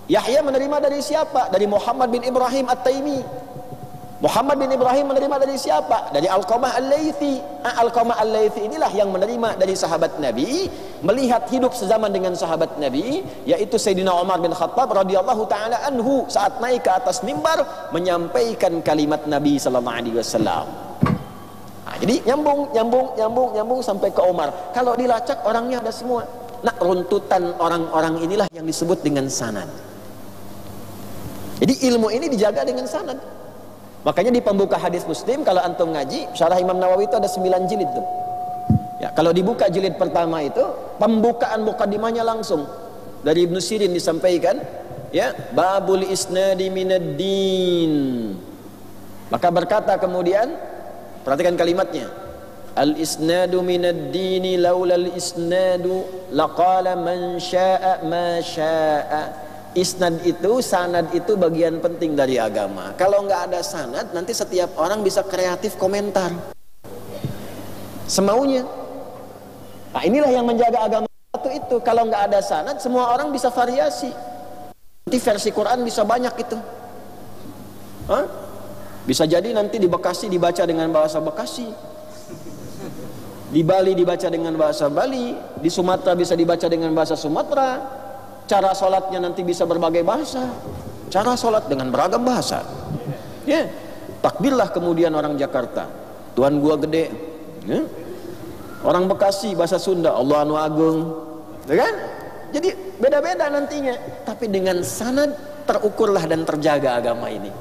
Yahya menerima dari siapa? Dari Muhammad bin Ibrahim At-Taimi. Muhammad bin Ibrahim menerima dari siapa? Dari Alqamah Al-Laythi. Alqamah Al-Laythi inilah yang menerima dari sahabat Nabi, melihat hidup sezaman dengan sahabat Nabi, yaitu Sayyidina Umar bin Khattab radhiyallahu taala anhu, saat naik ke atas mimbar menyampaikan kalimat Nabi sallallahu alaihi wasallam. Jadi nyambung sampai ke Umar. Kalau dilacak orangnya ada semua. Nah, runtutan orang-orang inilah yang disebut dengan sanad. Jadi ilmu ini dijaga dengan sanad. Makanya di pembuka hadis Muslim, kalau antum ngaji syarah Imam Nawawi itu ada 9 jilid tuh. Ya, kalau dibuka jilid pertama itu pembukaan mukadimahnya langsung dari Ibnu Sirin disampaikan, ya, babul isnadi minad din. Maka berkata kemudian, perhatikan kalimatnya, al isnadu minad dini laulal isnadu laqala man syaa ma syaa. Isnad itu, sanad itu bagian penting dari agama. Kalau nggak ada sanad, nanti setiap orang bisa kreatif komentar semaunya. Nah, inilah yang menjaga agama itu. Kalau nggak ada sanad, semua orang bisa variasi. Nanti versi Quran bisa banyak itu. Hah? Bisa jadi nanti di Bekasi dibaca dengan bahasa Bekasi, di Bali dibaca dengan bahasa Bali, di Sumatera bisa dibaca dengan bahasa Sumatera. Cara sholatnya nanti bisa berbagai bahasa, cara sholat dengan beragam bahasa. Ya, takbirlah kemudian orang Jakarta, Tuhan gua gede. Ya. Orang Bekasi bahasa Sunda, Allah anu agung. Ya kan? Jadi beda-beda nantinya. Tapi dengan sanad terukurlah dan terjaga agama ini.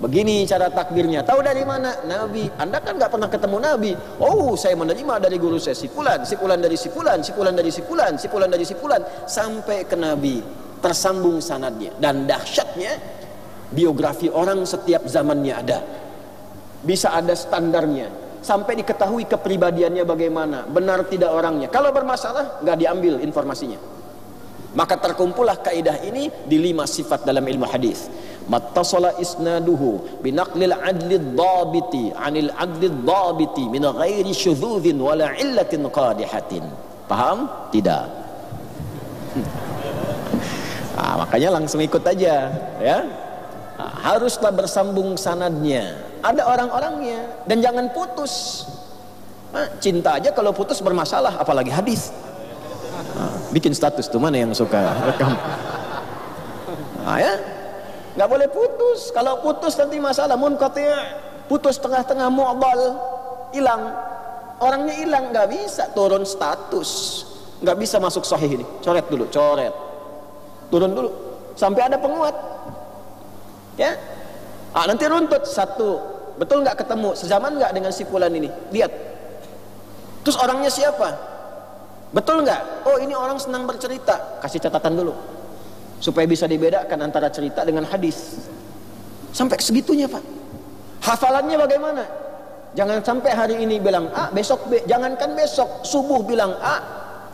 Begini cara takbirnya. Tahu dari mana? Nabi. Anda kan nggak pernah ketemu Nabi. Oh, saya menerima dari guru saya sipulan, sipulan dari sipulan, sipulan dari sipulan, sipulan dari sipulan, sampai ke Nabi. Tersambung sanadnya. Dan dahsyatnya, biografi orang setiap zamannya ada. Bisa ada standarnya. Sampai diketahui kepribadiannya bagaimana, benar tidak orangnya. Kalau bermasalah, nggak diambil informasinya. Maka terkumpullah kaidah ini di 5 sifat dalam ilmu hadis. Mattasala isnaduhu binaqlil adli dhabiti anil adli dhabiti min ghairi syudzuzin wala illatin qadihatin. Paham? Tidak. Makanya langsung ikut aja, ya. Haruslah bersambung sanadnya. Ada orang-orangnya dan jangan putus. Cinta aja kalau putus bermasalah, apalagi hadis. Bikin status tuh, mana yang suka rekam. Ya. Nggak boleh putus. Kalau putus nanti masalah munqati', putus tengah-tengah, mu'dhal, hilang, orangnya hilang, nggak bisa turun status, nggak bisa masuk sahih ini. Coret dulu, coret, turun dulu sampai ada penguat, ya. Nanti runtut satu, betul nggak ketemu sezaman nggak dengan si fulan ini, lihat terus orangnya siapa, betul nggak, oh ini orang senang bercerita, kasih catatan dulu supaya bisa dibedakan antara cerita dengan hadis. Sampai segitunya, Pak. Hafalannya bagaimana? Jangan sampai hari ini bilang A, besok B. Jangankan besok, subuh bilang A,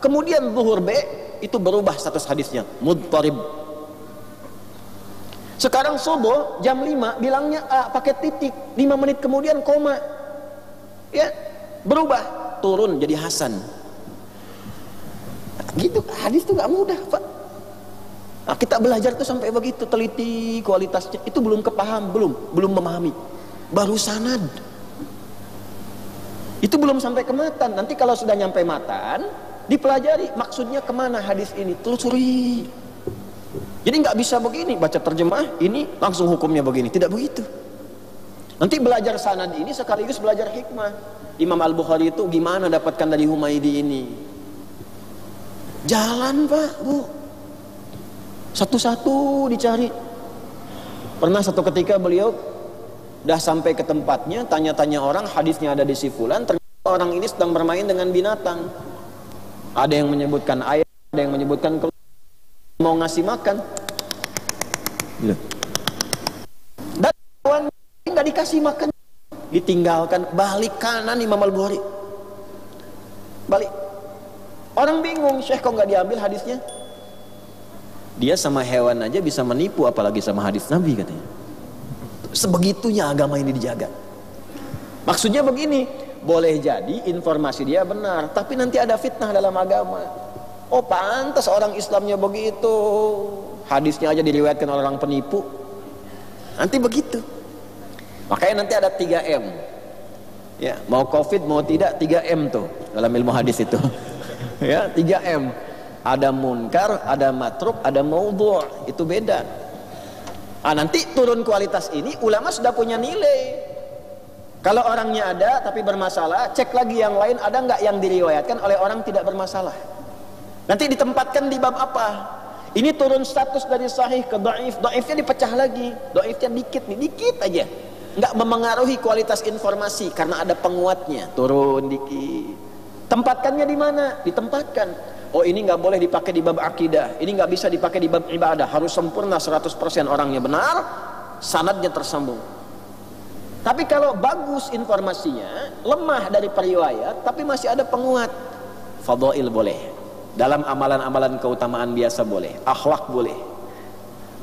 kemudian zuhur B, itu berubah status hadisnya, mudtarib. Sekarang subuh jam 5 bilangnya A pakai titik, 5 menit kemudian koma. Ya, berubah, turun jadi hasan. Gitu, hadis itu nggak mudah, Pak. Kita belajar tuh sampai begitu, teliti kualitasnya, itu belum kepaham, belum memahami, baru sanad. Itu belum sampai ke matan. Nanti kalau sudah nyampe matan, dipelajari maksudnya kemana hadis ini, telusuri. Jadi nggak bisa begini, baca terjemah ini langsung hukumnya begini, tidak begitu. Nanti belajar sanad ini sekaligus belajar hikmah. Imam Al-Bukhari itu gimana dapatkan dari Humaidi ini? Jalan, Pak, Bu. Satu-satu dicari. Pernah satu ketika beliau dah sampai ke tempatnya, tanya-tanya orang, hadisnya ada di si fulan, ternyata orang ini sedang bermain dengan binatang. Ada yang menyebutkan ayam, ada yang menyebutkan mau ngasih makan. Dan kawan nggak dikasih makan, ditinggalkan, balik kanan Imam Al-Bukhari. Balik. Orang bingung, Syekh kok nggak diambil hadisnya? Dia sama hewan aja bisa menipu, apalagi sama hadis Nabi katanya. Sebegitunya agama ini dijaga. Maksudnya begini, boleh jadi informasi dia benar, tapi nanti ada fitnah dalam agama. Oh pantas orang Islamnya begitu, hadisnya aja diriwayatkan oleh orang penipu. Nanti begitu. Makanya nanti ada 3M. Ya, mau Covid mau tidak 3M tuh dalam ilmu hadis itu. Ya, 3M. Ada munkar, ada matruk, ada maudhu'. Itu beda. Nanti turun kualitas ini ulama sudah punya nilai. Kalau orangnya ada tapi bermasalah, cek lagi yang lain ada nggak yang diriwayatkan oleh orang tidak bermasalah. Nanti ditempatkan di bab apa? Ini turun status dari sahih ke dhaif, dhaifnya dipecah lagi, dhaifnya dikit nih, dikit aja. Nggak memengaruhi kualitas informasi karena ada penguatnya, turun dikit. Tempatkannya di mana? Ditempatkan. Oh ini nggak boleh dipakai di bab akidah, ini nggak bisa dipakai di bab ibadah, harus sempurna 100% orangnya benar, sanadnya tersambung. Tapi kalau bagus informasinya, lemah dari periwayat, tapi masih ada penguat, fadhail boleh. Dalam amalan-amalan keutamaan biasa boleh, akhlak boleh.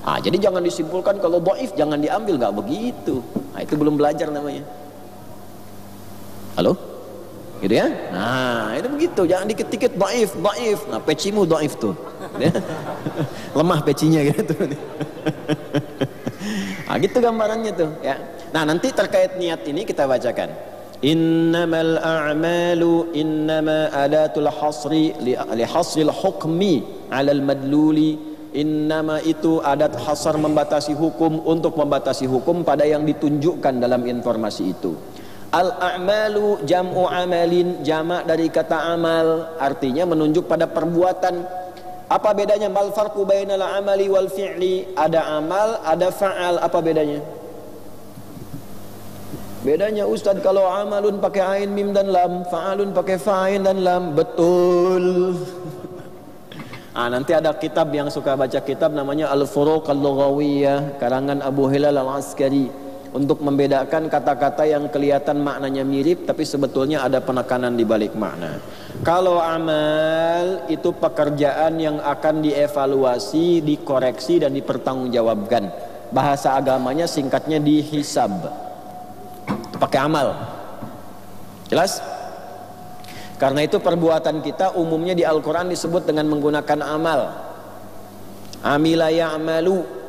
Jadi jangan disimpulkan kalau dhaif jangan diambil, nggak begitu. Itu belum belajar namanya. Halo? Gitu ya? Nah, itu begitu. Jangan dikit-dikit dhaif. Nah, pecimu dhaif tuh. Lemah pecinya gitu. Gitu gambarannya tuh, ya. Nah, nanti terkait niat ini kita bacakan. Innamal a'malu innama adatul hasri li hasril hukmi 'alal madluli. Innama itu adat hasar membatasi hukum untuk membatasi hukum pada yang ditunjukkan dalam informasi itu. Al-a'malu jam'u amalin, jamak dari kata amal, artinya menunjuk pada perbuatan. Apa bedanya? Mal farqu bainal amali wal fi'li? Ada amal, ada fa'al. Apa bedanya? Bedanya Ustadz, kalau amalun pakai ain, mim dan lam, fa'alun pakai fa'in dan lam. Betul. Nanti ada kitab yang suka baca kitab namanya Al-Furuq Al-Lughawiyah karangan Abu Hilal Al-Askari, untuk membedakan kata-kata yang kelihatan maknanya mirip tapi sebetulnya ada penekanan di balik makna. Kalau amal itu pekerjaan yang akan dievaluasi, dikoreksi dan dipertanggungjawabkan. Bahasa agamanya singkatnya dihisab. Itu pakai amal. Jelas? Karena itu perbuatan kita umumnya di Al-Quran disebut dengan menggunakan amal. Amila ya'malu.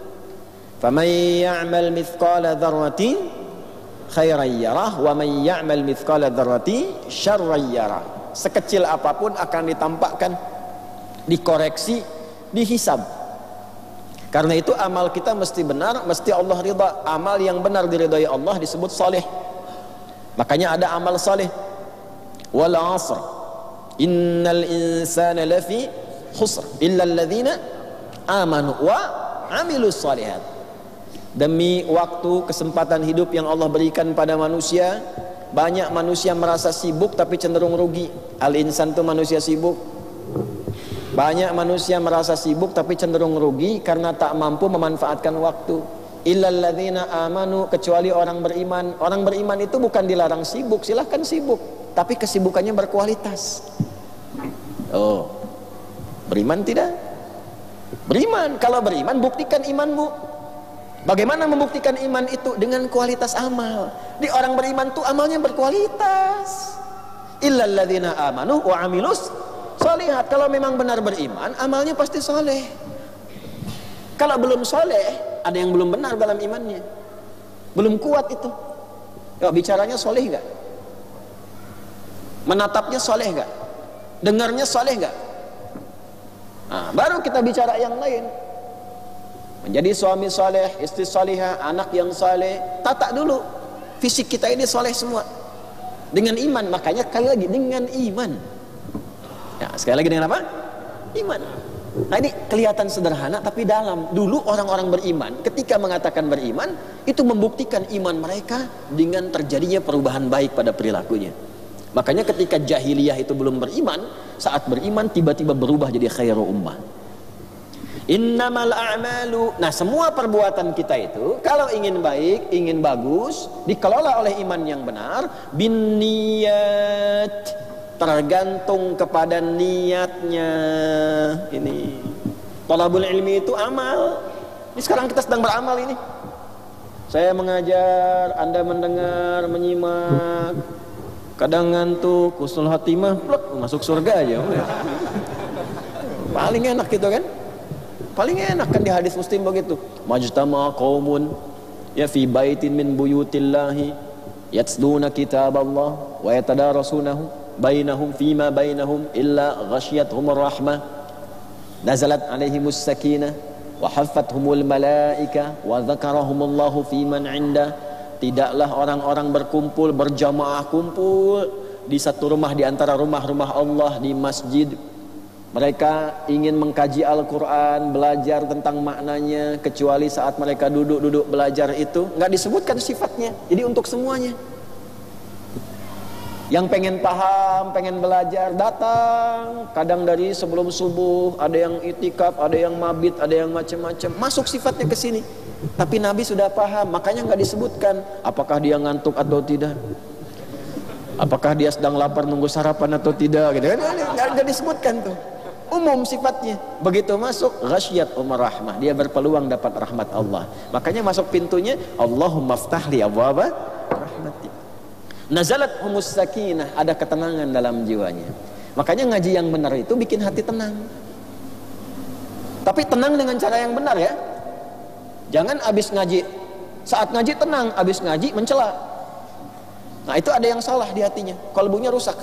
Faman ya'mal mithqala dzarratin khairan yarah wa man ya'mal mithqala dzarratin syarran yarah. Sekecil apapun akan ditampakkan, dikoreksi, dihisab. Karena itu amal kita mesti benar, mesti Allah ridha. Amal yang benar diridhai Allah disebut saleh. Makanya ada amal saleh. Wal 'asr innal insana lafi khusr illa alladzina amanu wa 'amilus shalihat. Demi waktu kesempatan hidup yang Allah berikan pada manusia, banyak manusia merasa sibuk tapi cenderung rugi. Al-insan itu manusia sibuk. Banyak manusia merasa sibuk tapi cenderung rugi karena tak mampu memanfaatkan waktu. Illal ladzina amanu, kecuali orang beriman. Orang beriman itu bukan dilarang sibuk, silahkan sibuk, tapi kesibukannya berkualitas. Beriman tidak? Beriman. Kalau beriman buktikan imanmu. Bagaimana membuktikan iman itu? Dengan kualitas amal. Di orang beriman tuh amalnya berkualitas. Illal ladzina amanu wa amilus shalihat. Kalau memang benar beriman, amalnya pasti soleh. Kalau belum soleh, ada yang belum benar dalam imannya, belum kuat itu. Bicaranya soleh gak? Menatapnya soleh gak? Dengarnya soleh gak? Baru kita bicara yang lain. Menjadi suami saleh, istri salihah, anak yang saleh. Tata dulu fisik kita ini saleh semua dengan iman. Makanya sekali lagi dengan iman. Sekali lagi dengan apa? Iman. Nah ini kelihatan sederhana tapi dalam. Dulu orang-orang beriman ketika mengatakan beriman itu membuktikan iman mereka dengan terjadinya perubahan baik pada perilakunya. Makanya ketika jahiliyah itu belum beriman, saat beriman tiba-tiba berubah jadi khairu ummah. Innamal a'malu. Nah semua perbuatan kita itu kalau ingin baik, ingin bagus, dikelola oleh iman yang benar, bin niyat, tergantung kepada niatnya. Ini Thalabul ilmi itu amal. Ini sekarang kita sedang beramal ini. Saya mengajar, Anda mendengar, menyimak. Kadang ngantuk, husnul khatimah, plek, masuk surga aja. Paling enak gitu kan? Paling enak kan di hadis Muslim begitu. Majtama qaumun ya fi baitin min buyutillahi yatluna kitaballah wa yatadarasunahu bainahum fima bainahum illa ghasyiyatuhumur rahmah nazalat alaihimus sakinah wa haffathumul malaika wa dzakarahumullahu fiman 'inda. Tidaklah orang-orang berkumpul berjamaah kumpul di satu rumah di antara rumah-rumah Allah di masjid. Mereka ingin mengkaji Al-Quran, belajar tentang maknanya, kecuali saat mereka duduk-duduk belajar itu nggak disebutkan sifatnya. Jadi untuk semuanya. Yang pengen paham, pengen belajar, datang. Kadang dari sebelum subuh, ada yang itikaf, ada yang mabit, ada yang macam-macam. Masuk sifatnya ke sini. Tapi Nabi sudah paham, makanya nggak disebutkan. Apakah dia ngantuk atau tidak? Apakah dia sedang lapar nunggu sarapan atau tidak? Gitu kan? Nggak disebutkan tuh. Umum sifatnya. Begitu masuk ghasyiyat umar rahmah, dia berpeluang dapat rahmat Allah. Makanya masuk pintunya Allahumma ftahli abwaaba rahmati. Nazalat humus sakinah, ada ketenangan dalam jiwanya. Makanya ngaji yang benar itu bikin hati tenang. Tapi tenang dengan cara yang benar ya. Jangan abis ngaji, saat ngaji tenang, abis ngaji mencela. Nah itu ada yang salah di hatinya, kalbunya rusak.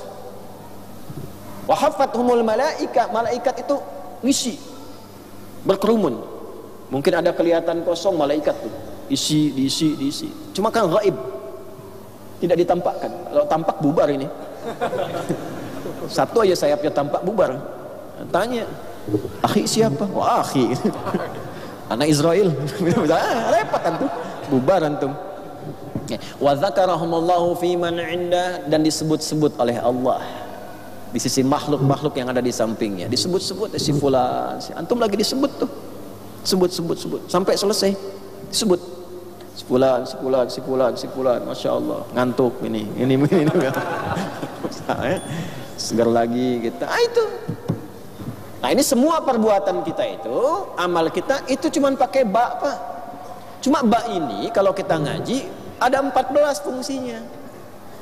Wa haffathumul malaika, malaikat itu ngisi, berkerumun. Mungkin ada kelihatan kosong, malaikat tuh isi, diisi. Cuma kan gaib, tidak ditampakkan. Kalau tampak bubar ini. Satu aja sayapnya tampak bubar. Tanya, akhi siapa? Wah akhi, anak Israel. Repot antum, bubar antum. Wa dzakarahumullahu fiman 'inda, dan disebut-sebut oleh Allah di sisi makhluk-makhluk yang ada di sampingnya. Disebut-sebut si fulan, si antum lagi disebut tuh. Sebut sampai selesai. Disebut si fulan. Masya Allah, ngantuk ini. Segar lagi kita. Itu. Nah, ini semua perbuatan kita itu, amal kita itu cuman pakai ba, Pak. Cuma ba ini kalau kita ngaji ada 14 fungsinya.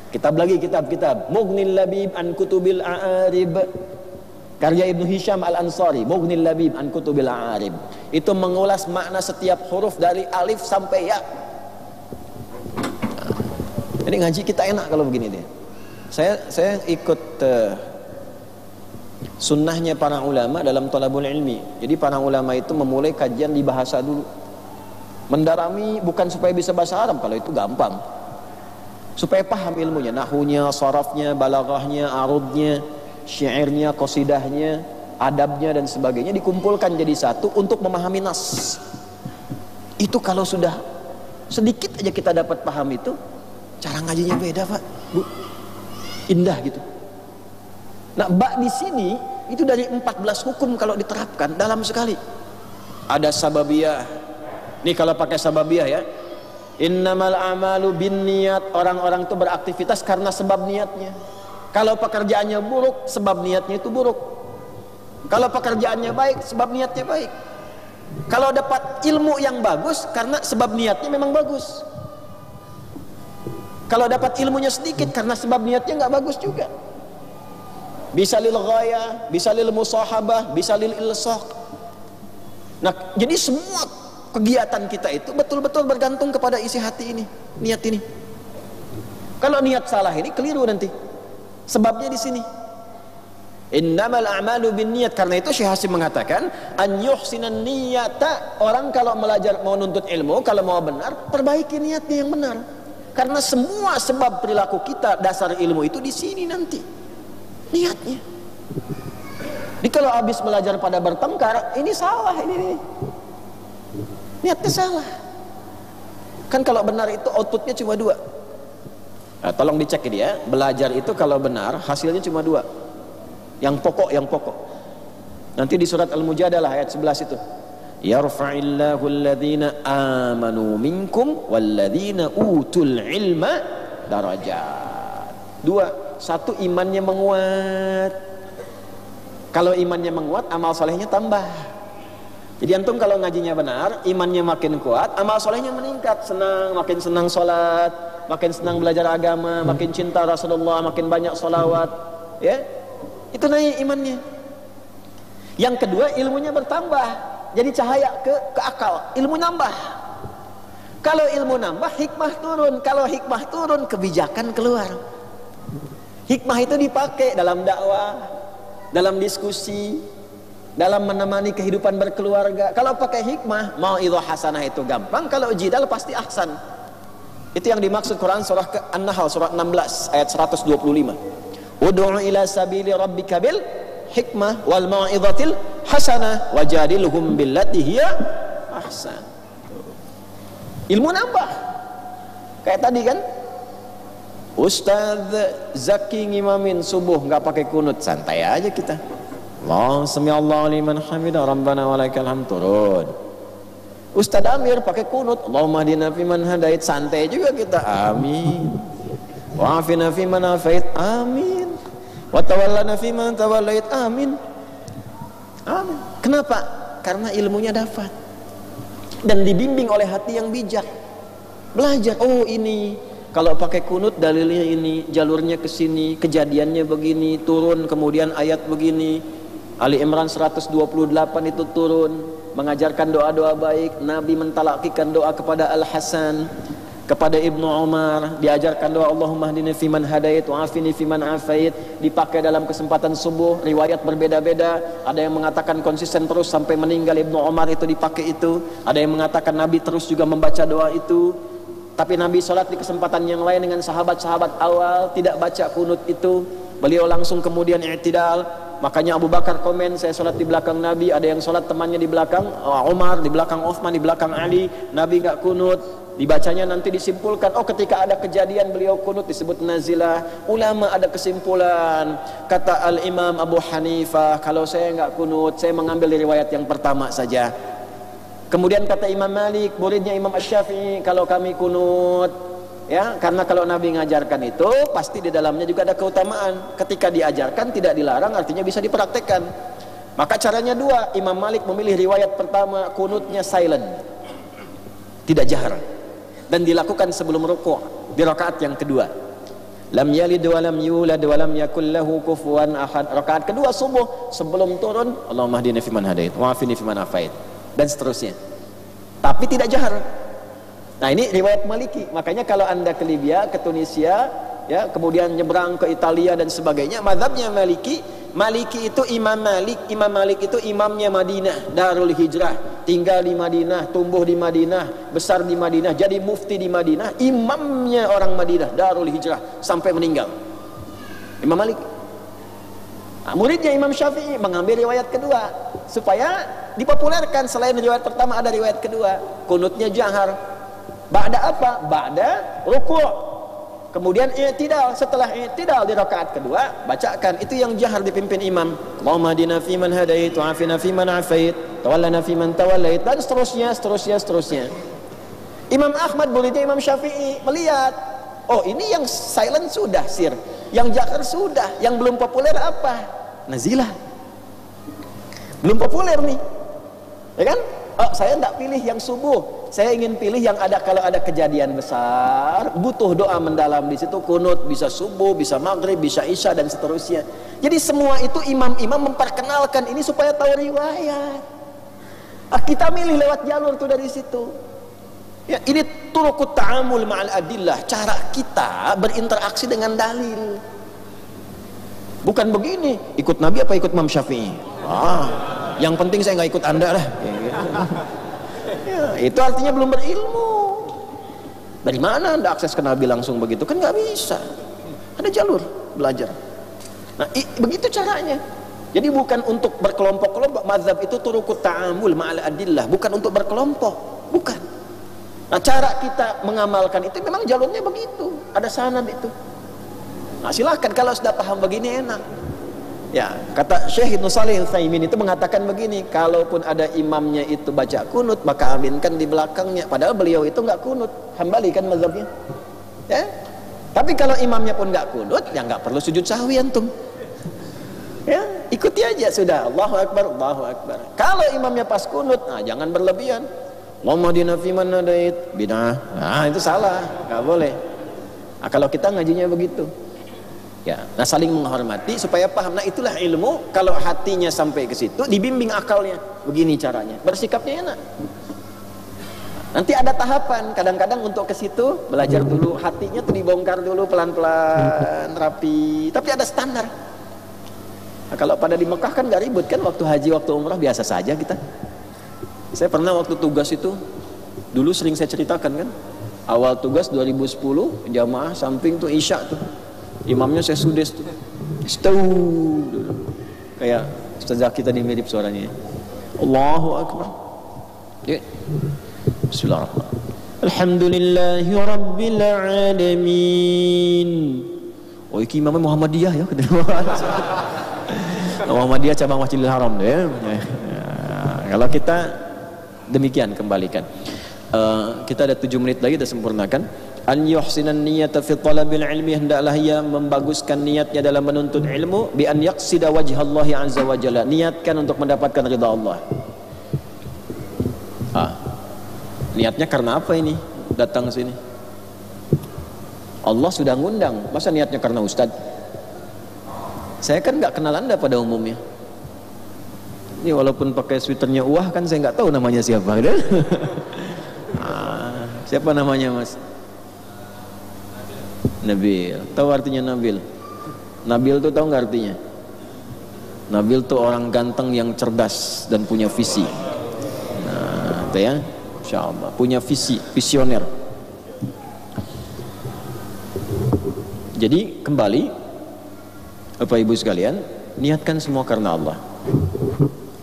Kitab lagi kitab Mughnil Labib an Kutubil A'arib, karya Ibnu Hisham Al-Ansari. Mughnil Labib an Kutubil A'arib itu mengulas makna setiap huruf dari alif sampai ya. Jadi ngaji kita enak kalau begini deh. Saya ikut sunnahnya para ulama dalam thalabul ilmi. Jadi para ulama itu memulai kajian di bahasa dulu, mendalami, bukan supaya bisa bahasa Arab, kalau itu gampang, supaya paham ilmunya, nahunya, sarafnya, balaghahnya, arudnya, syairnya, qasidahnya, adabnya dan sebagainya, dikumpulkan jadi satu untuk memahami nas. Itu kalau sudah sedikit aja kita dapat paham itu, cara ngajinya beda, Pak, Bu. Indah gitu. Nah, ba di sini itu dari 14 hukum kalau diterapkan dalam sekali. Ada sababiyah. Nih kalau pakai sababiyah ya. Innamal a'malu binniyat, orang-orang itu beraktivitas karena sebab niatnya. Kalau pekerjaannya buruk, sebab niatnya itu buruk. Kalau pekerjaannya baik, sebab niatnya baik. Kalau dapat ilmu yang bagus, karena sebab niatnya memang bagus. Kalau dapat ilmunya sedikit, karena sebab niatnya nggak bagus juga. Bisa lil ghayah, bisa lil musahabah, bisa lil ilsaq. Nah, jadi semua kegiatan kita itu betul-betul bergantung kepada isi hati ini, niat ini. Kalau niat salah ini keliru nanti. Sebabnya di sini. Innamal a'malu binniyat. Karena itu Syekh Hasim mengatakan, an yuhsinan niyata. Orang kalau belajar mau nuntut ilmu, kalau mau benar, perbaiki niatnya yang benar. Karena semua sebab perilaku kita, dasar ilmu itu di sini nanti. Niatnya. Jadi kalau habis belajar pada bertengkar, ini salah ini. Niatnya salah. Kan kalau benar itu outputnya cuma 2. Nah, tolong dicek ini ya. Belajar itu kalau benar hasilnya cuma 2. Yang pokok. Nanti di surat Al-Mujadalah ayat 11 itu. Yarfa'illahu alladhina amanu minkum walladhina utul ilma darajat. 2. 1, imannya menguat. Kalau imannya menguat, amal solehnya tambah. Jadi antum kalau ngajinya benar, imannya makin kuat, amal solehnya meningkat, makin senang sholat, makin senang belajar agama, makin cinta Rasulullah, makin banyak sholawat, ya, itu naik imannya. Yang kedua, ilmunya bertambah, jadi cahaya ke akal, ilmu nambah. Kalau ilmu nambah, hikmah turun. Kalau hikmah turun, kebijakan keluar. Hikmah itu dipakai dalam dakwah, dalam diskusi, dalam menemani kehidupan berkeluarga. Kalau pakai hikmah, mau'izah hasanah itu gampang. Kalau jidal pasti ahsan. Itu yang dimaksud Quran surah An-Nahl surat 16 ayat 125. Ud'u ila sabili rabbika bil hikmah wal mau'izatil hasanah wajadilhum billati hiya ahsan. Ilmu nambah. Kayak tadi kan, Ustaz Zaki ngimamin subuh nggak pakai kunut, santai aja kita. Allah sami'allahu liman hamidah rabbana walakal hamd, turun. Ustaz Amir pakai kunut, Allahumma hdina fiman hadait, santai juga kita, amin. Wa'afina fiman afait, amin. Wa tawallana fiman tawallait, amin. Amin. Kenapa? Karena ilmunya dapat dan dibimbing oleh hati yang bijak. Belajar, oh ini kalau pakai kunut dalilnya ini, jalurnya ke sini, kejadiannya begini, turun kemudian ayat begini. Ali Imran 128 itu turun mengajarkan doa-doa baik. Nabi mentalakikan doa kepada Al-Hasan, kepada Ibnu Umar, diajarkan doa Allahumma hdini fiman hadait wa afini fiman afait, dipakai dalam kesempatan subuh. Riwayat berbeda-beda, ada yang mengatakan konsisten terus sampai meninggal Ibnu Umar itu dipakai itu, ada yang mengatakan Nabi terus juga membaca doa itu. Tapi Nabi sholat di kesempatan yang lain dengan sahabat-sahabat awal tidak baca kunut itu, beliau langsung kemudian i'tidal. Makanya Abu Bakar komen, saya sholat di belakang Nabi, ada yang sholat temannya di belakang Umar, di belakang Uthman, di belakang Ali, Nabi nggak kunut. Dibacanya nanti disimpulkan, oh ketika ada kejadian beliau kunut disebut nazilah. Ulama ada kesimpulan, kata Al-Imam Abu Hanifah, kalau saya nggak kunut, saya mengambil riwayat yang pertama saja. Kemudian kata Imam Malik, muridnya Imam Asy-Syafi'i, kalau kami kunut, ya, karena kalau Nabi ngajarkan itu pasti di dalamnya juga ada keutamaan. Ketika diajarkan tidak dilarang, artinya bisa dipraktekkan. Maka caranya dua. Imam Malik memilih riwayat pertama, kunutnya silent, tidak jahar, dan dilakukan sebelum rukuk di rakaat yang kedua. Lam yalid wa lam yulad wa lam yakul lahu kufuwan ahad. Rakaat kedua subuh sebelum turun, Allahumma hdini fiman hadait wa afini fiman afait, dan seterusnya. Tapi tidak jahar. Nah ini riwayat Maliki. Makanya kalau anda ke Libya, ke Tunisia, ya, kemudian nyebrang ke Italia dan sebagainya, mazhabnya Maliki. Maliki itu Imam Malik. Imam Malik itu imamnya Madinah, Darul Hijrah, tinggal di Madinah, tumbuh di Madinah, besar di Madinah, jadi mufti di Madinah, imamnya orang Madinah, Darul Hijrah sampai meninggal. Imam Malik. Nah, muridnya Imam Syafi'i mengambil riwayat kedua supaya dipopulerkan. Selain riwayat pertama ada riwayat kedua, kunutnya jahar. Ba'da apa? Ba'da ruku'. Kemudian i'tidal. Setelah i'tidal di rakaat kedua, bacakan. Itu yang jahar dipimpin imam. Allahumma hdina fiman hadait wa afina fiman afait, tawallana fiman tawallait, dan seterusnya. Imam Ahmad, muridnya Imam Syafi'i, melihat, oh ini yang silent sudah sir, yang jahar sudah, yang belum populer apa? Nazilah. Belum populer nih, ya kan? Oh, saya tidak pilih yang subuh, saya ingin pilih yang ada kalau ada kejadian besar, butuh doa mendalam di situ, kunut, bisa subuh, bisa maghrib, bisa isya, dan seterusnya. Jadi semua itu imam-imam memperkenalkan ini supaya tahu riwayat. Kita milih lewat jalur tuh dari situ. Ya, ini turukut ta'amul ma'al adillah, cara kita berinteraksi dengan dalil. Bukan begini, ikut Nabi apa ikut Imam Syafi'i? Yang penting saya nggak ikut anda lah. Ya, itu artinya belum berilmu. Dari mana anda akses ke Nabi langsung begitu? Kan nggak bisa. Ada jalur belajar. Nah, begitu caranya. Jadi bukan untuk berkelompok-kelompok. Mazhab itu turukut ta'amul ma'al adillah, bukan untuk berkelompok, bukan. Nah, cara kita mengamalkan itu memang jalurnya begitu. Ada sanad itu. Nah, silakan kalau sudah paham begini enak. Ya, kata Syekh Ibnu Shalih Al-Utsaimin itu mengatakan begini, kalaupun ada imamnya itu baca kunut, maka aminkan di belakangnya. Padahal beliau itu nggak kunut, Hambali kan mazhabnya. Ya. Tapi kalau imamnya pun nggak kunut, ya nggak perlu sujud sahwi antum. Ya, ikuti aja sudah. Allahu Akbar, Allahu Akbar. Kalau imamnya pas kunut, nah jangan berlebihan. Allahumma hdina fiman hadait, bid'ah. Nah, itu salah, nggak boleh. Nah, kalau kita ngajinya begitu. Ya, nah saling menghormati supaya paham. Nah, itulah ilmu. Kalau hatinya sampai ke situ, dibimbing akalnya. Begini caranya. Bersikapnya enak. Nanti ada tahapan. Kadang-kadang untuk ke situ belajar dulu, hatinya tuh dibongkar dulu pelan-pelan, rapi. Tapi ada standar. Nah, kalau pada di Mekah kan gak ribut kan, waktu haji, waktu umrah biasa saja kita. Saya pernah waktu tugas itu, dulu sering saya ceritakan kan, awal tugas 2010, jamaah samping tuh Isya tuh, imamnya saya sudes tuh, kayak Ustazah kita ini mirip suaranya. Allahu Akbar. Ya. Bismillahirrahmanirrahim. Alhamdulillahi Rabbil Alamin. Oh, ini imamnya Muhammadiyah ya. Muhammadiyah cabang Masjidil Haram ya. Kalau kita demikian kembalikan. Kita ada 7 menit lagi, kita sempurnakan. An yuhsinan niyata fi talabil ilmi, hendaklah ia membaguskan niatnya dalam menuntut ilmu, bi an yaqsida wajhallahi azza wa jalla, niatkan untuk mendapatkan ridha Allah. Niatnya karena apa ini datang ke sini? Allah sudah ngundang, masa niatnya karena ustaz? Saya kan nggak kenal Anda pada umumnya. Ini walaupun pakai sweaternya Uwah kan saya nggak tahu namanya siapa. Siapa namanya Mas? Nabil. Tahu artinya Nabil? Nabil tuh tahu nggak artinya? Nabil tuh orang ganteng yang cerdas dan punya visi. Nah, itu ya, Insya Allah punya visi, visioner. Jadi kembali, Bapak Ibu sekalian, niatkan semua karena Allah.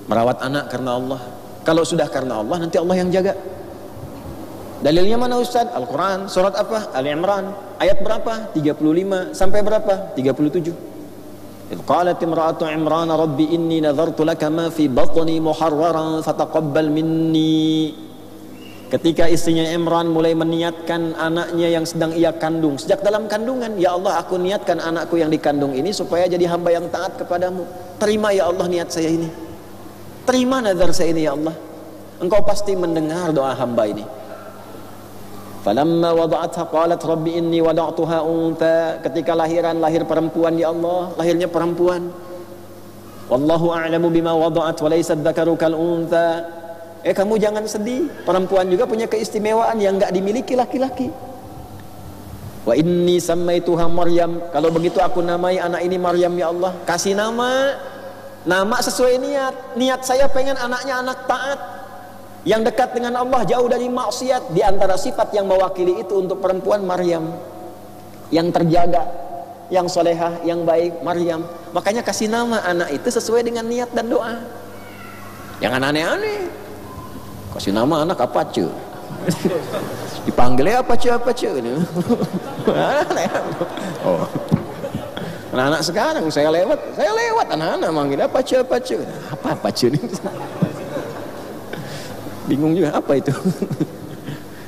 Merawat anak karena Allah. Kalau sudah karena Allah, nanti Allah yang jaga. Dalilnya mana Ustaz? Al-Quran. Surat apa? Ali Imran. Ayat berapa? 35 sampai berapa? 37. Idh qalat imra'atu Imran rabbi inni nadhartu laka ma fi batni muharraran fataqabbal minni. Ketika istrinya Imran mulai meniatkan anaknya yang sedang ia kandung, sejak dalam kandungan, ya Allah, aku niatkan anakku yang dikandung ini supaya jadi hamba yang taat kepadamu. Terima ya Allah niat saya ini. Terima nazar saya ini ya Allah. Engkau pasti mendengar doa hamba ini. Falamma wada'atha qalat rabbi inni wada'tuha untha. Ketika lahir perempuan, ya Allah, lahirnya perempuan. Wallahu a'lamu bima wada'at wa laysa dzakaru kal untha. Kamu jangan sedih, perempuan juga punya keistimewaan yang enggak dimiliki laki-laki. Wa inni sammaituha Maryam. Kalau begitu aku namai anak ini Maryam ya Allah. Kasih nama sesuai niat. Niat saya pengen anaknya anak taat, yang dekat dengan Allah, jauh dari maksiat. Di antara sifat yang mewakili itu untuk perempuan Maryam, yang terjaga, yang solehah, yang baik, Maryam. Makanya kasih nama anak itu sesuai dengan niat dan doa. Jangan aneh-aneh. Kasih nama anak apa cu? Dipanggilnya apa cu? Oh. Anak-anak sekarang saya lewat anak-anak manggil apa cu? Apa cu? Bingung juga apa itu.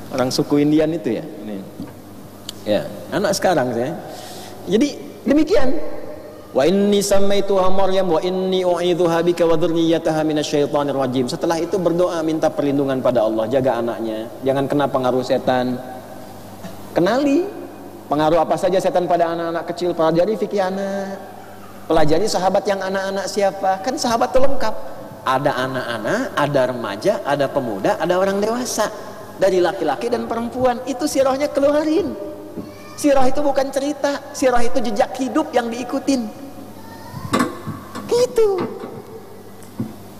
Orang suku Indian itu ya. Ya, anak sekarang saya. Jadi demikian. Wa inni sammaituha Maryam wa inni u'idzuha bika wa dzurriyyataha minasyaitonir rajim. Setelah itu berdoa minta perlindungan pada Allah, jaga anaknya, jangan kena pengaruh setan. Kenali pengaruh apa saja setan pada anak-anak kecil, pelajari fikih anak. Pelajari sahabat yang anak-anak siapa? Kan sahabat itu lengkap. Ada anak-anak, ada remaja, ada pemuda, ada orang dewasa. Dari laki-laki dan perempuan, itu sirahnya keluarin. Sirah itu bukan cerita, sirah itu jejak hidup yang diikutin. Gitu.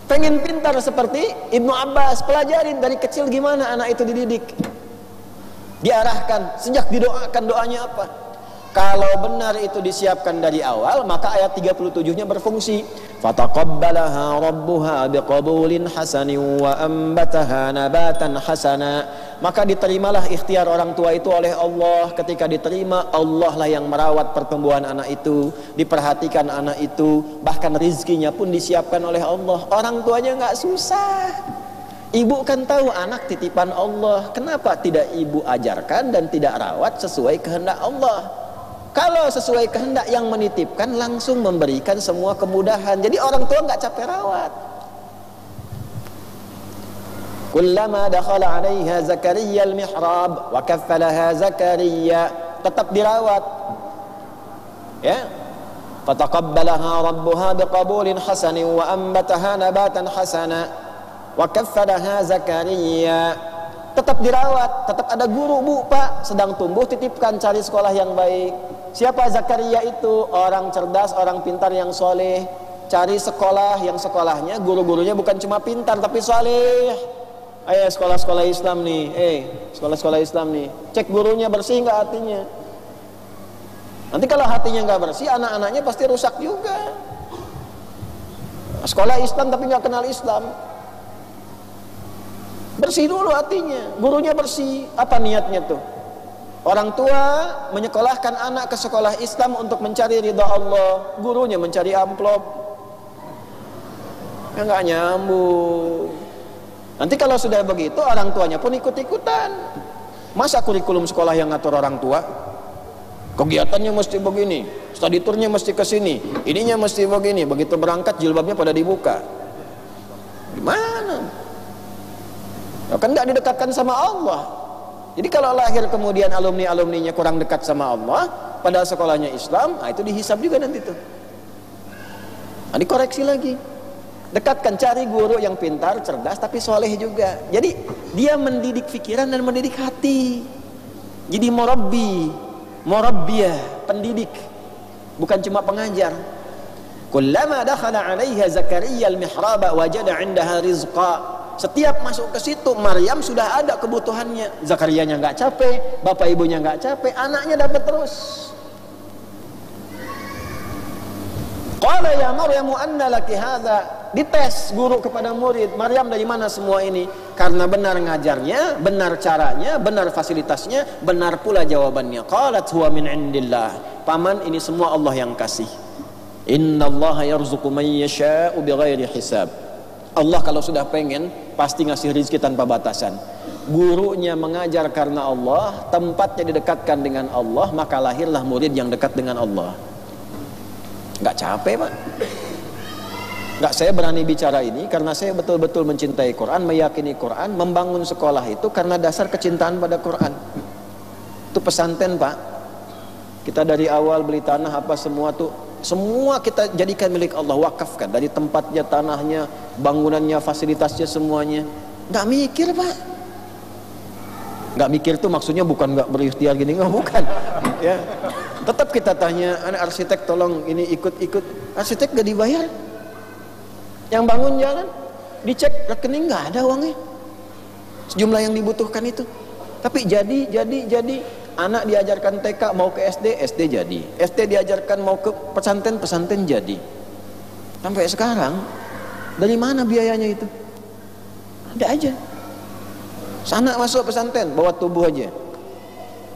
Pengen pintar seperti Ibnu Abbas, pelajarin dari kecil gimana anak itu dididik. Diarahkan, sejak didoakan doanya apa. Kalau benar itu disiapkan dari awal, maka ayat 37-nya berfungsi. Fataqabbalaha rabbuha biqabulin hasanin wa ambataha nabatan hasana. Maka diterimalah ikhtiar orang tua itu oleh Allah. Ketika diterima, Allah lah yang merawat pertumbuhan anak itu, diperhatikan anak itu, bahkan rizkinya pun disiapkan oleh Allah. Orang tuanya nggak susah. Ibu kan tahu anak titipan Allah. Kenapa tidak ibu ajarkan dan tidak rawat sesuai kehendak Allah? Kalau sesuai kehendak yang menitipkan, langsung memberikan semua kemudahan. Jadi orang tua nggak capek rawat. Kullama dakhala 'alaiha Zakaria al-mihrab wa kaffalaha Zakaria, tetap dirawat. Ya. Fataqabbalaha rabbuha biqabulin hasanin wa ambataha nabatan hasana wa kaffalaha Zakaria. Tetap dirawat, tetap ada guru, Bu, Pak, sedang tumbuh, titipkan, cari sekolah yang baik. Siapa Zakaria itu? Orang cerdas, orang pintar yang soleh. Cari sekolah yang sekolahnya guru-gurunya bukan cuma pintar tapi soleh. Ayo sekolah-sekolah Islam nih, sekolah-sekolah Islam nih, cek gurunya bersih nggak hatinya. Nanti kalau hatinya nggak bersih, anak-anaknya pasti rusak juga. Sekolah Islam tapi nggak kenal Islam. Bersih dulu hatinya, gurunya bersih. Apa niatnya tuh? Orang tua menyekolahkan anak ke sekolah Islam untuk mencari ridha Allah, gurunya mencari amplop. Ya nggak nyambung. Nanti kalau sudah begitu, orang tuanya pun ikut-ikutan. Masa kurikulum sekolah yang ngatur orang tua? Kegiatannya mesti begini, study tournya mesti ke sini, ininya mesti begini. Begitu berangkat jilbabnya pada dibuka. Gimana? Kan tidak didekatkan sama Allah. Jadi kalau lahir kemudian alumni-alumninya kurang dekat sama Allah, padahal sekolahnya Islam, itu dihisab juga nanti tuh. Dikoreksi lagi. Dekatkan, cari guru yang pintar, cerdas, tapi soleh juga. Jadi dia mendidik pikiran dan mendidik hati. Jadi murabbiyah, pendidik, bukan cuma pengajar. Kullama dakhala 'alaiha Zakaria al-mihraba wajada 'indaha rizqa. Setiap masuk ke situ, Maryam sudah ada kebutuhannya. Zakarianya nggak capek, bapak ibunya nggak capek, anaknya dapat terus. Qala ya Maryam anna laki hadza. Dites guru kepada murid, Maryam dari mana semua ini? Karena benar ngajarnya, benar caranya, benar fasilitasnya, benar pula jawabannya. Qalat huwa min indillah. Paman, ini semua Allah yang kasih. Innallaha yarzuqu man yasha'u bighairi hisab. Allah kalau sudah pengen pasti ngasih rezeki tanpa batasan. Gurunya mengajar karena Allah, tempatnya didekatkan dengan Allah, maka lahirlah murid yang dekat dengan Allah. Nggak capek, Pak. Nggak, saya berani bicara ini karena saya betul-betul mencintai Quran, meyakini Quran, membangun sekolah itu karena dasar kecintaan pada Quran. Itu pesantren, Pak. Kita dari awal beli tanah apa semua tuh, semua kita jadikan milik Allah, wakafkan. Dari tempatnya, tanahnya, bangunannya, fasilitasnya, semuanya. Nggak mikir, Pak. Nggak mikir tuh maksudnya bukan nggak berikhtiar gini, nggak, bukan. Ya, tetap kita tanya, anak arsitek tolong ini ikut-ikut. Arsitek gak dibayar. Yang bangun jalan, dicek rekening nggak ada uangnya. Sejumlah yang dibutuhkan itu. Tapi jadi anak diajarkan TK mau ke SD jadi. SD diajarkan mau ke pesantren jadi. Sampai sekarang dari mana biayanya itu? Ada aja. Sana masuk pesantren bawa tubuh aja.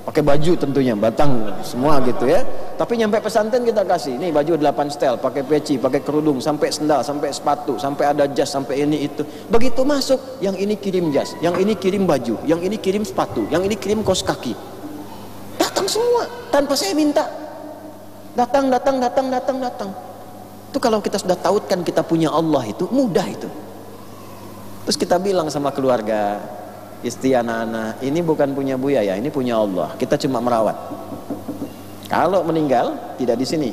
Pakai baju tentunya, batang semua gitu ya. Tapi nyampe pesantren kita kasih, nih baju 8 setel, pakai peci, pakai kerudung, sampai sendal, sampai sepatu, sampai ada jas, sampai ini itu. Begitu masuk, yang ini kirim jas, yang ini kirim baju, yang ini kirim sepatu, yang ini kirim kaos kaki. Datang semua tanpa saya minta. Datang. Itu kalau kita sudah tautkan kita punya Allah itu mudah itu. Terus kita bilang sama keluarga, istri, anak-anak, ini bukan punya Buya ya, ini punya Allah. Kita cuma merawat. Kalau meninggal tidak di sini.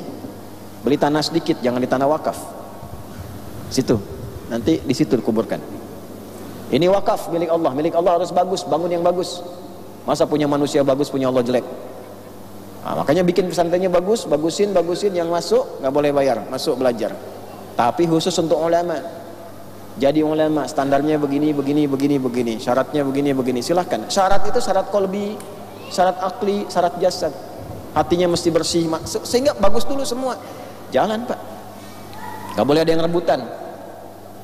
Beli tanah sedikit, jangan di tanah wakaf. Situ. Nanti di situ dikuburkan. Ini wakaf milik Allah. Milik Allah harus bagus, bangun yang bagus. Masa punya manusia bagus, punya Allah jelek? Nah, makanya bikin pesantrennya bagus, bagusin yang masuk nggak boleh bayar, masuk belajar. Tapi khusus untuk ulama. Jadi ulama standarnya begini, syaratnya begini. Silahkan. Syarat itu syarat kolbi, syarat akli, syarat jasad. Hatinya mesti bersih, sehingga bagus dulu semua. Jalan, Pak. Gak boleh ada yang rebutan.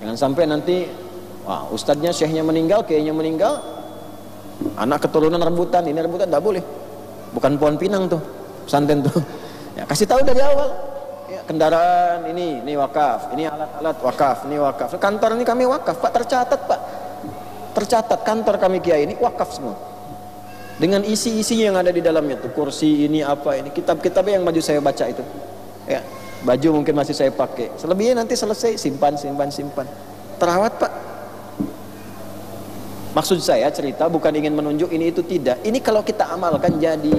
Jangan sampai nanti, wah, ustadznya, syekhnya meninggal, kiainya meninggal, anak keturunan rebutan, ini rebutan, gak boleh. Bukan pohon pinang tuh, pesantren tuh. Ya, kasih tahu dari awal. Ya, kendaraan ini wakaf, ini alat-alat wakaf, ini wakaf. Kantor ini kami wakaf, Pak, tercatat, Pak. Tercatat kantor kami kiai ini wakaf semua. dengan isi-isinya yang ada di dalamnya tuh, kursi ini apa ini, kitab-kitabnya yang maju saya baca itu. Ya, baju mungkin masih saya pakai. Selebihnya nanti selesai simpan. Terawat, Pak. Maksud saya cerita bukan ingin menunjuk ini itu, tidak. Ini kalau kita amalkan jadi.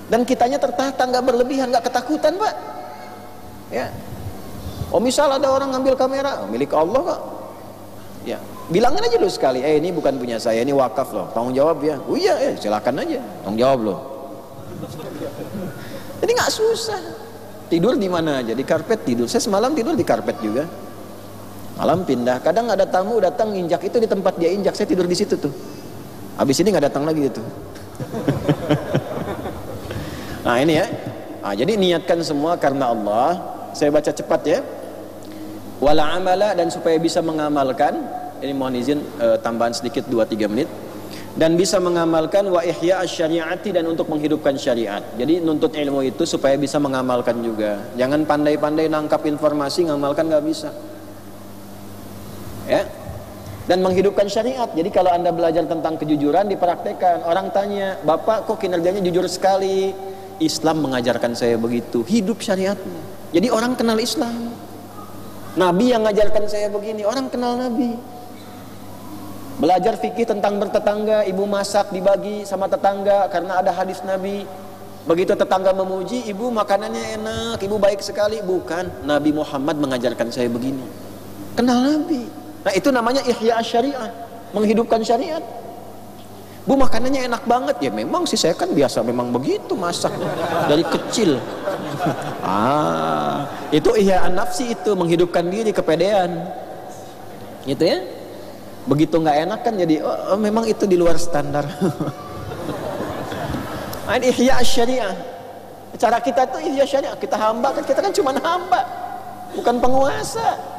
Dan kitanya tertata, nggak berlebihan, nggak ketakutan, Pak. Ya. Oh misal ada orang ngambil kamera, milik Allah kok. Ya, bilangin aja dulu sekali, ini bukan punya saya, ini wakaf loh, tanggung jawab ya. Oh iya, silakan aja, tanggung jawab loh. Jadi nggak susah. Tidur di mana aja, di karpet tidur. Saya semalam tidur di karpet juga. Malam pindah, kadang ada tamu datang injak itu di tempat dia injak, saya tidur di situ tuh. Habis ini nggak datang lagi itu. Nah ini ya. Nah, jadi niatkan semua karena Allah. Saya baca cepat ya. Wala amala, dan supaya bisa mengamalkan. Ini mohon izin tambahan sedikit 2-3 menit. Dan bisa mengamalkan wa ihya asy-syari'ati, dan untuk menghidupkan syariat. Jadi nuntut ilmu itu supaya bisa mengamalkan juga. Jangan pandai-pandai nangkap informasi, ngamalkan nggak bisa. Ya. Dan menghidupkan syariat. Jadi kalau Anda belajar tentang kejujuran, dipraktekkan. Orang tanya, "Bapak kok kinerjanya jujur sekali?" Islam mengajarkan saya begitu. Hidup syariatnya. Jadi orang kenal Islam. Nabi yang ngajarkan saya begini, orang kenal Nabi. Belajar fikih tentang bertetangga, ibu masak dibagi sama tetangga karena ada hadis Nabi. Begitu tetangga memuji, ibu makanannya enak, ibu baik sekali. Bukan, Nabi Muhammad mengajarkan saya begini. Kenal Nabi. Nah itu namanya ihya syariah, menghidupkan syariat. Bu makanannya enak banget, ya memang sih saya kan biasa memang begitu masak dari kecil. Itu ihya nafsi, itu menghidupkan diri, kepedean. Gitu ya. Begitu nggak enak kan jadi memang itu di luar standar. Ini ihya syariah. Cara kita tuh ihya syariah, kita hamba kan, kita kan cuma hamba, bukan penguasa.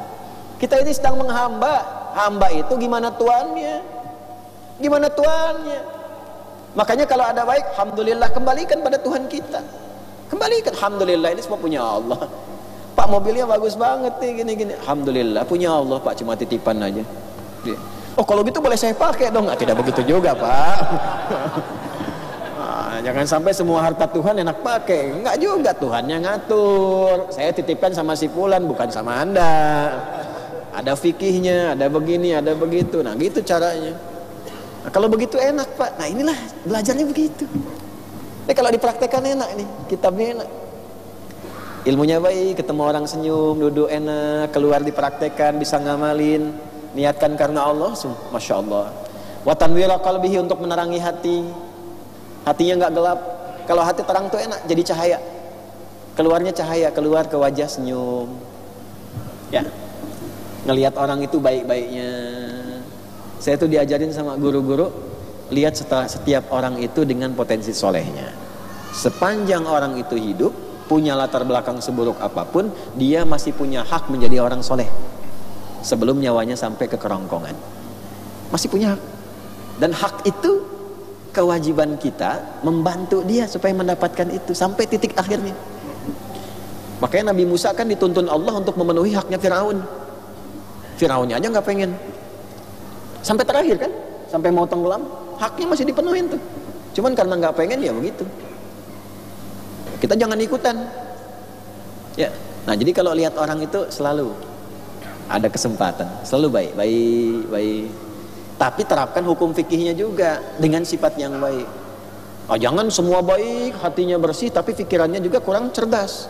Kita ini sedang menghamba. Hamba itu gimana tuannya? Gimana tuannya? Makanya kalau ada baik, alhamdulillah, kembalikan pada Tuhan kita. Kembalikan, alhamdulillah, ini semua punya Allah. Pak mobilnya bagus banget nih, gini-gini. Alhamdulillah, punya Allah Pak, cuma titipan aja. Oh kalau gitu boleh saya pakai dong? Tidak begitu juga Pak. Jangan sampai semua harta Tuhan enak pakai. Enggak juga, Tuhannya ngatur. Saya titipkan sama si fulan, bukan sama Anda. Ada fikihnya, ada begini, ada begitu. Nah gitu caranya. Nah, kalau begitu enak Pak. Nah inilah belajarnya begitu. Kalau dipraktekkan enak nih, kitabnya enak. Ilmunya baik, ketemu orang senyum, duduk enak, keluar dipraktekkan, bisa ngamalin, niatkan karena Allah, masya Allah. Wa tanwira qalbihi, untuk menerangi hati. Hatinya nggak gelap. Kalau hati terang tuh enak, jadi cahaya. Keluarnya cahaya, keluar ke wajah senyum. Ya. Ngelihat orang itu baik-baiknya. Saya tuh diajarin sama guru-guru, lihat setiap orang itu dengan potensi solehnya. Sepanjang orang itu hidup, punya latar belakang seburuk apapun, dia masih punya hak menjadi orang soleh sebelum nyawanya sampai ke kerongkongan. Masih punya hak. Dan hak itu kewajiban kita membantu dia supaya mendapatkan itu sampai titik akhirnya. Makanya Nabi Musa kan dituntun Allah untuk memenuhi haknya Firaun. Firaunnya aja nggak pengen. Sampai terakhir kan, sampai mau tenggelam, haknya masih dipenuhin tuh. Cuman karena nggak pengen ya begitu. Kita jangan ikutan. Ya. Nah jadi kalau lihat orang itu selalu ada kesempatan, selalu baik. Tapi terapkan hukum fikihnya juga dengan sifat yang baik. Jangan semua baik, hatinya bersih, tapi pikirannya juga kurang cerdas.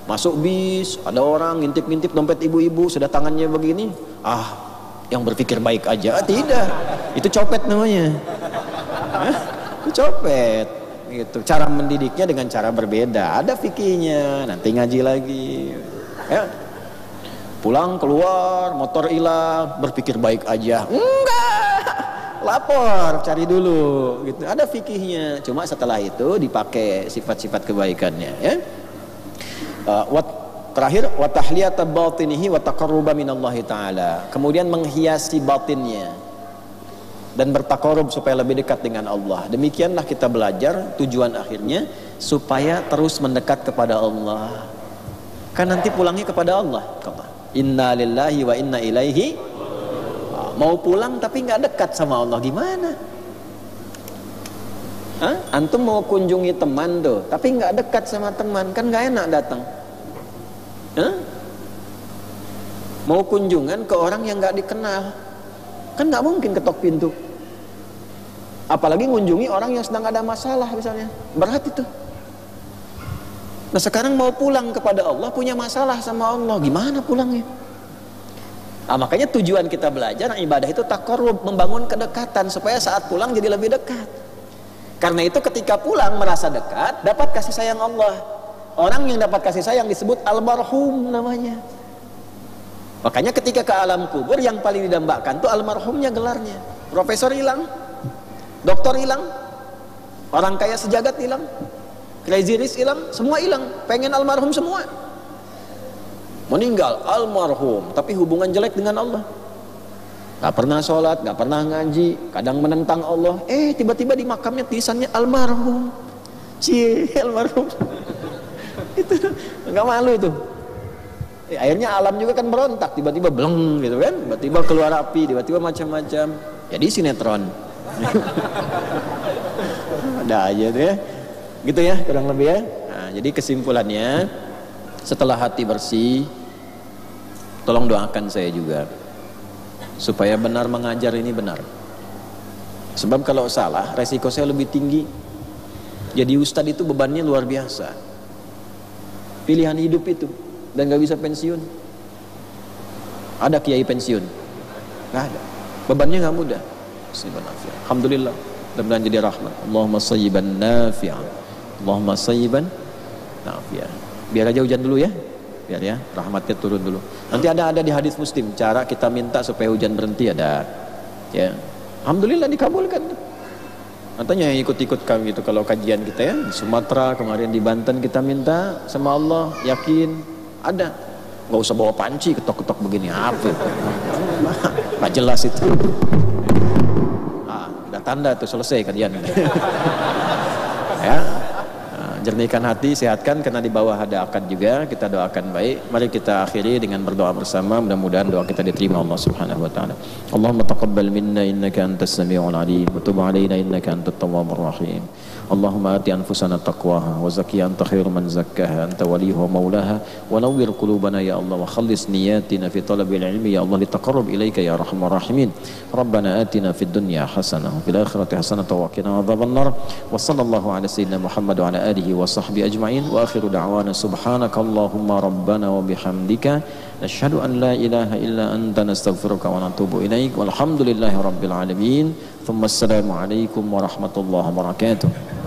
Masuk bis, ada orang ngintip-ngintip dompet ibu-ibu, sudah tangannya begini. Yang berpikir baik aja. Tidak, itu copet namanya. Itu copet. Gitu. Cara mendidiknya dengan cara berbeda. Ada fikihnya, nanti ngaji lagi. Ya. Pulang keluar, motor hilang, berpikir baik aja. Enggak, lapor, cari dulu. Gitu. Ada fikihnya. Cuma setelah itu dipakai sifat-sifat kebaikannya. Ya. Terakhir, wa tahliyata batinihi wa taqarruba minallahi ta'ala. Kemudian menghiasi batinnya dan bertaqarrub supaya lebih dekat dengan Allah. Demikianlah kita belajar, tujuan akhirnya supaya terus mendekat kepada Allah. Kan nanti pulangnya kepada Allah. Inna lillahi wa inna ilaihi. Mau pulang tapi nggak dekat sama Allah, gimana? Hah? Antum mau kunjungi teman tuh, tapi nggak dekat sama teman, kan nggak enak datang. Hah? Mau kunjungan ke orang yang nggak dikenal, kan nggak mungkin ketok pintu. Apalagi ngunjungi orang yang sedang ada masalah misalnya, berat itu. Nah sekarang mau pulang kepada Allah, punya masalah sama Allah, gimana pulangnya? Nah, makanya tujuan kita belajar ibadah itu taqarrub, membangun kedekatan supaya saat pulang jadi lebih dekat. Karena itu ketika pulang merasa dekat, dapat kasih sayang Allah. Orang yang dapat kasih sayang disebut almarhum namanya. Makanya ketika ke alam kubur yang paling didambakan tuh almarhumnya gelarnya. Profesor hilang, dokter hilang, orang kaya sejagat hilang, crazy rich hilang, semua hilang. Pengen almarhum semua. Meninggal almarhum, tapi hubungan jelek dengan Allah. Gak pernah sholat, gak pernah ngaji, kadang menentang Allah. Tiba-tiba di makamnya tulisannya almarhum. Almarhum. Itu gak malu itu. Akhirnya alam juga kan berontak, tiba-tiba bleng gitu kan, tiba-tiba keluar api, tiba-tiba macam-macam. Jadi sinetron. Ada aja tuh ya. Gitu ya kurang lebih ya. Nah, jadi kesimpulannya, setelah hati bersih, tolong doakan saya juga supaya benar mengajar ini benar. Sebab kalau salah resiko saya lebih tinggi. Jadi ustadz itu bebannya luar biasa, pilihan hidup itu, dan gak bisa pensiun. Ada kiai pensiun? Gak ada. Bebannya gak mudah. Alhamdulillah, mudah-mudahan jadi rahmat. Allahumma sayyiban nafi'an, Allahumma sayyiban nafi'an. Biar aja hujan dulu ya, biar ya rahmatnya turun dulu. Nanti ada di hadis Muslim cara kita minta supaya hujan berhenti, ada ya. Alhamdulillah dikabulkan. Katanya yang ikut-ikut kami itu kalau kajian kita ya di Sumatera, kemarin di Banten kita minta sama Allah, yakin ada. Nggak usah bawa panci ketok-ketok begini, apa nggak jelas itu. Udah tanda tuh selesai kajian. Ya, jernihkan hati, sehatkan, karena di bawah ada akad juga. Kita doakan baik. Mari kita akhiri dengan berdoa bersama. Mudah-mudahan doa kita diterima Allah Subhanahu wa taala. Allahumma taqabbal minna innaka antas samiul alim wa tub alaina innaka antat tawwabur rahim. Allahumma ati anfusana taqwaha wa zakkiha anta khairu man zakkaha anta waliyuha wa maulaha wa nawwir qulubana ya Allah wa khallis niyatina fi talabil ilmi ya Allah litaqarrub ilaika ya arhamar rahimin. Rabbana atina fid dunya hasanah wa fil akhirati hasanah wa qina adzabannar. Wa sallallahu ala sayyidina Muhammad wa ala alihi wa sahbihi ajma'in wa akhiru da'wana subhanakallahumma rabbana wa bihamdika nashhadu an la ilaha illa anta nastaghfiruka wa natubu ilaik walhamdulillahi rabbil alamin. Thumma assalamu alaikum warahmatullahi wabarakatuh.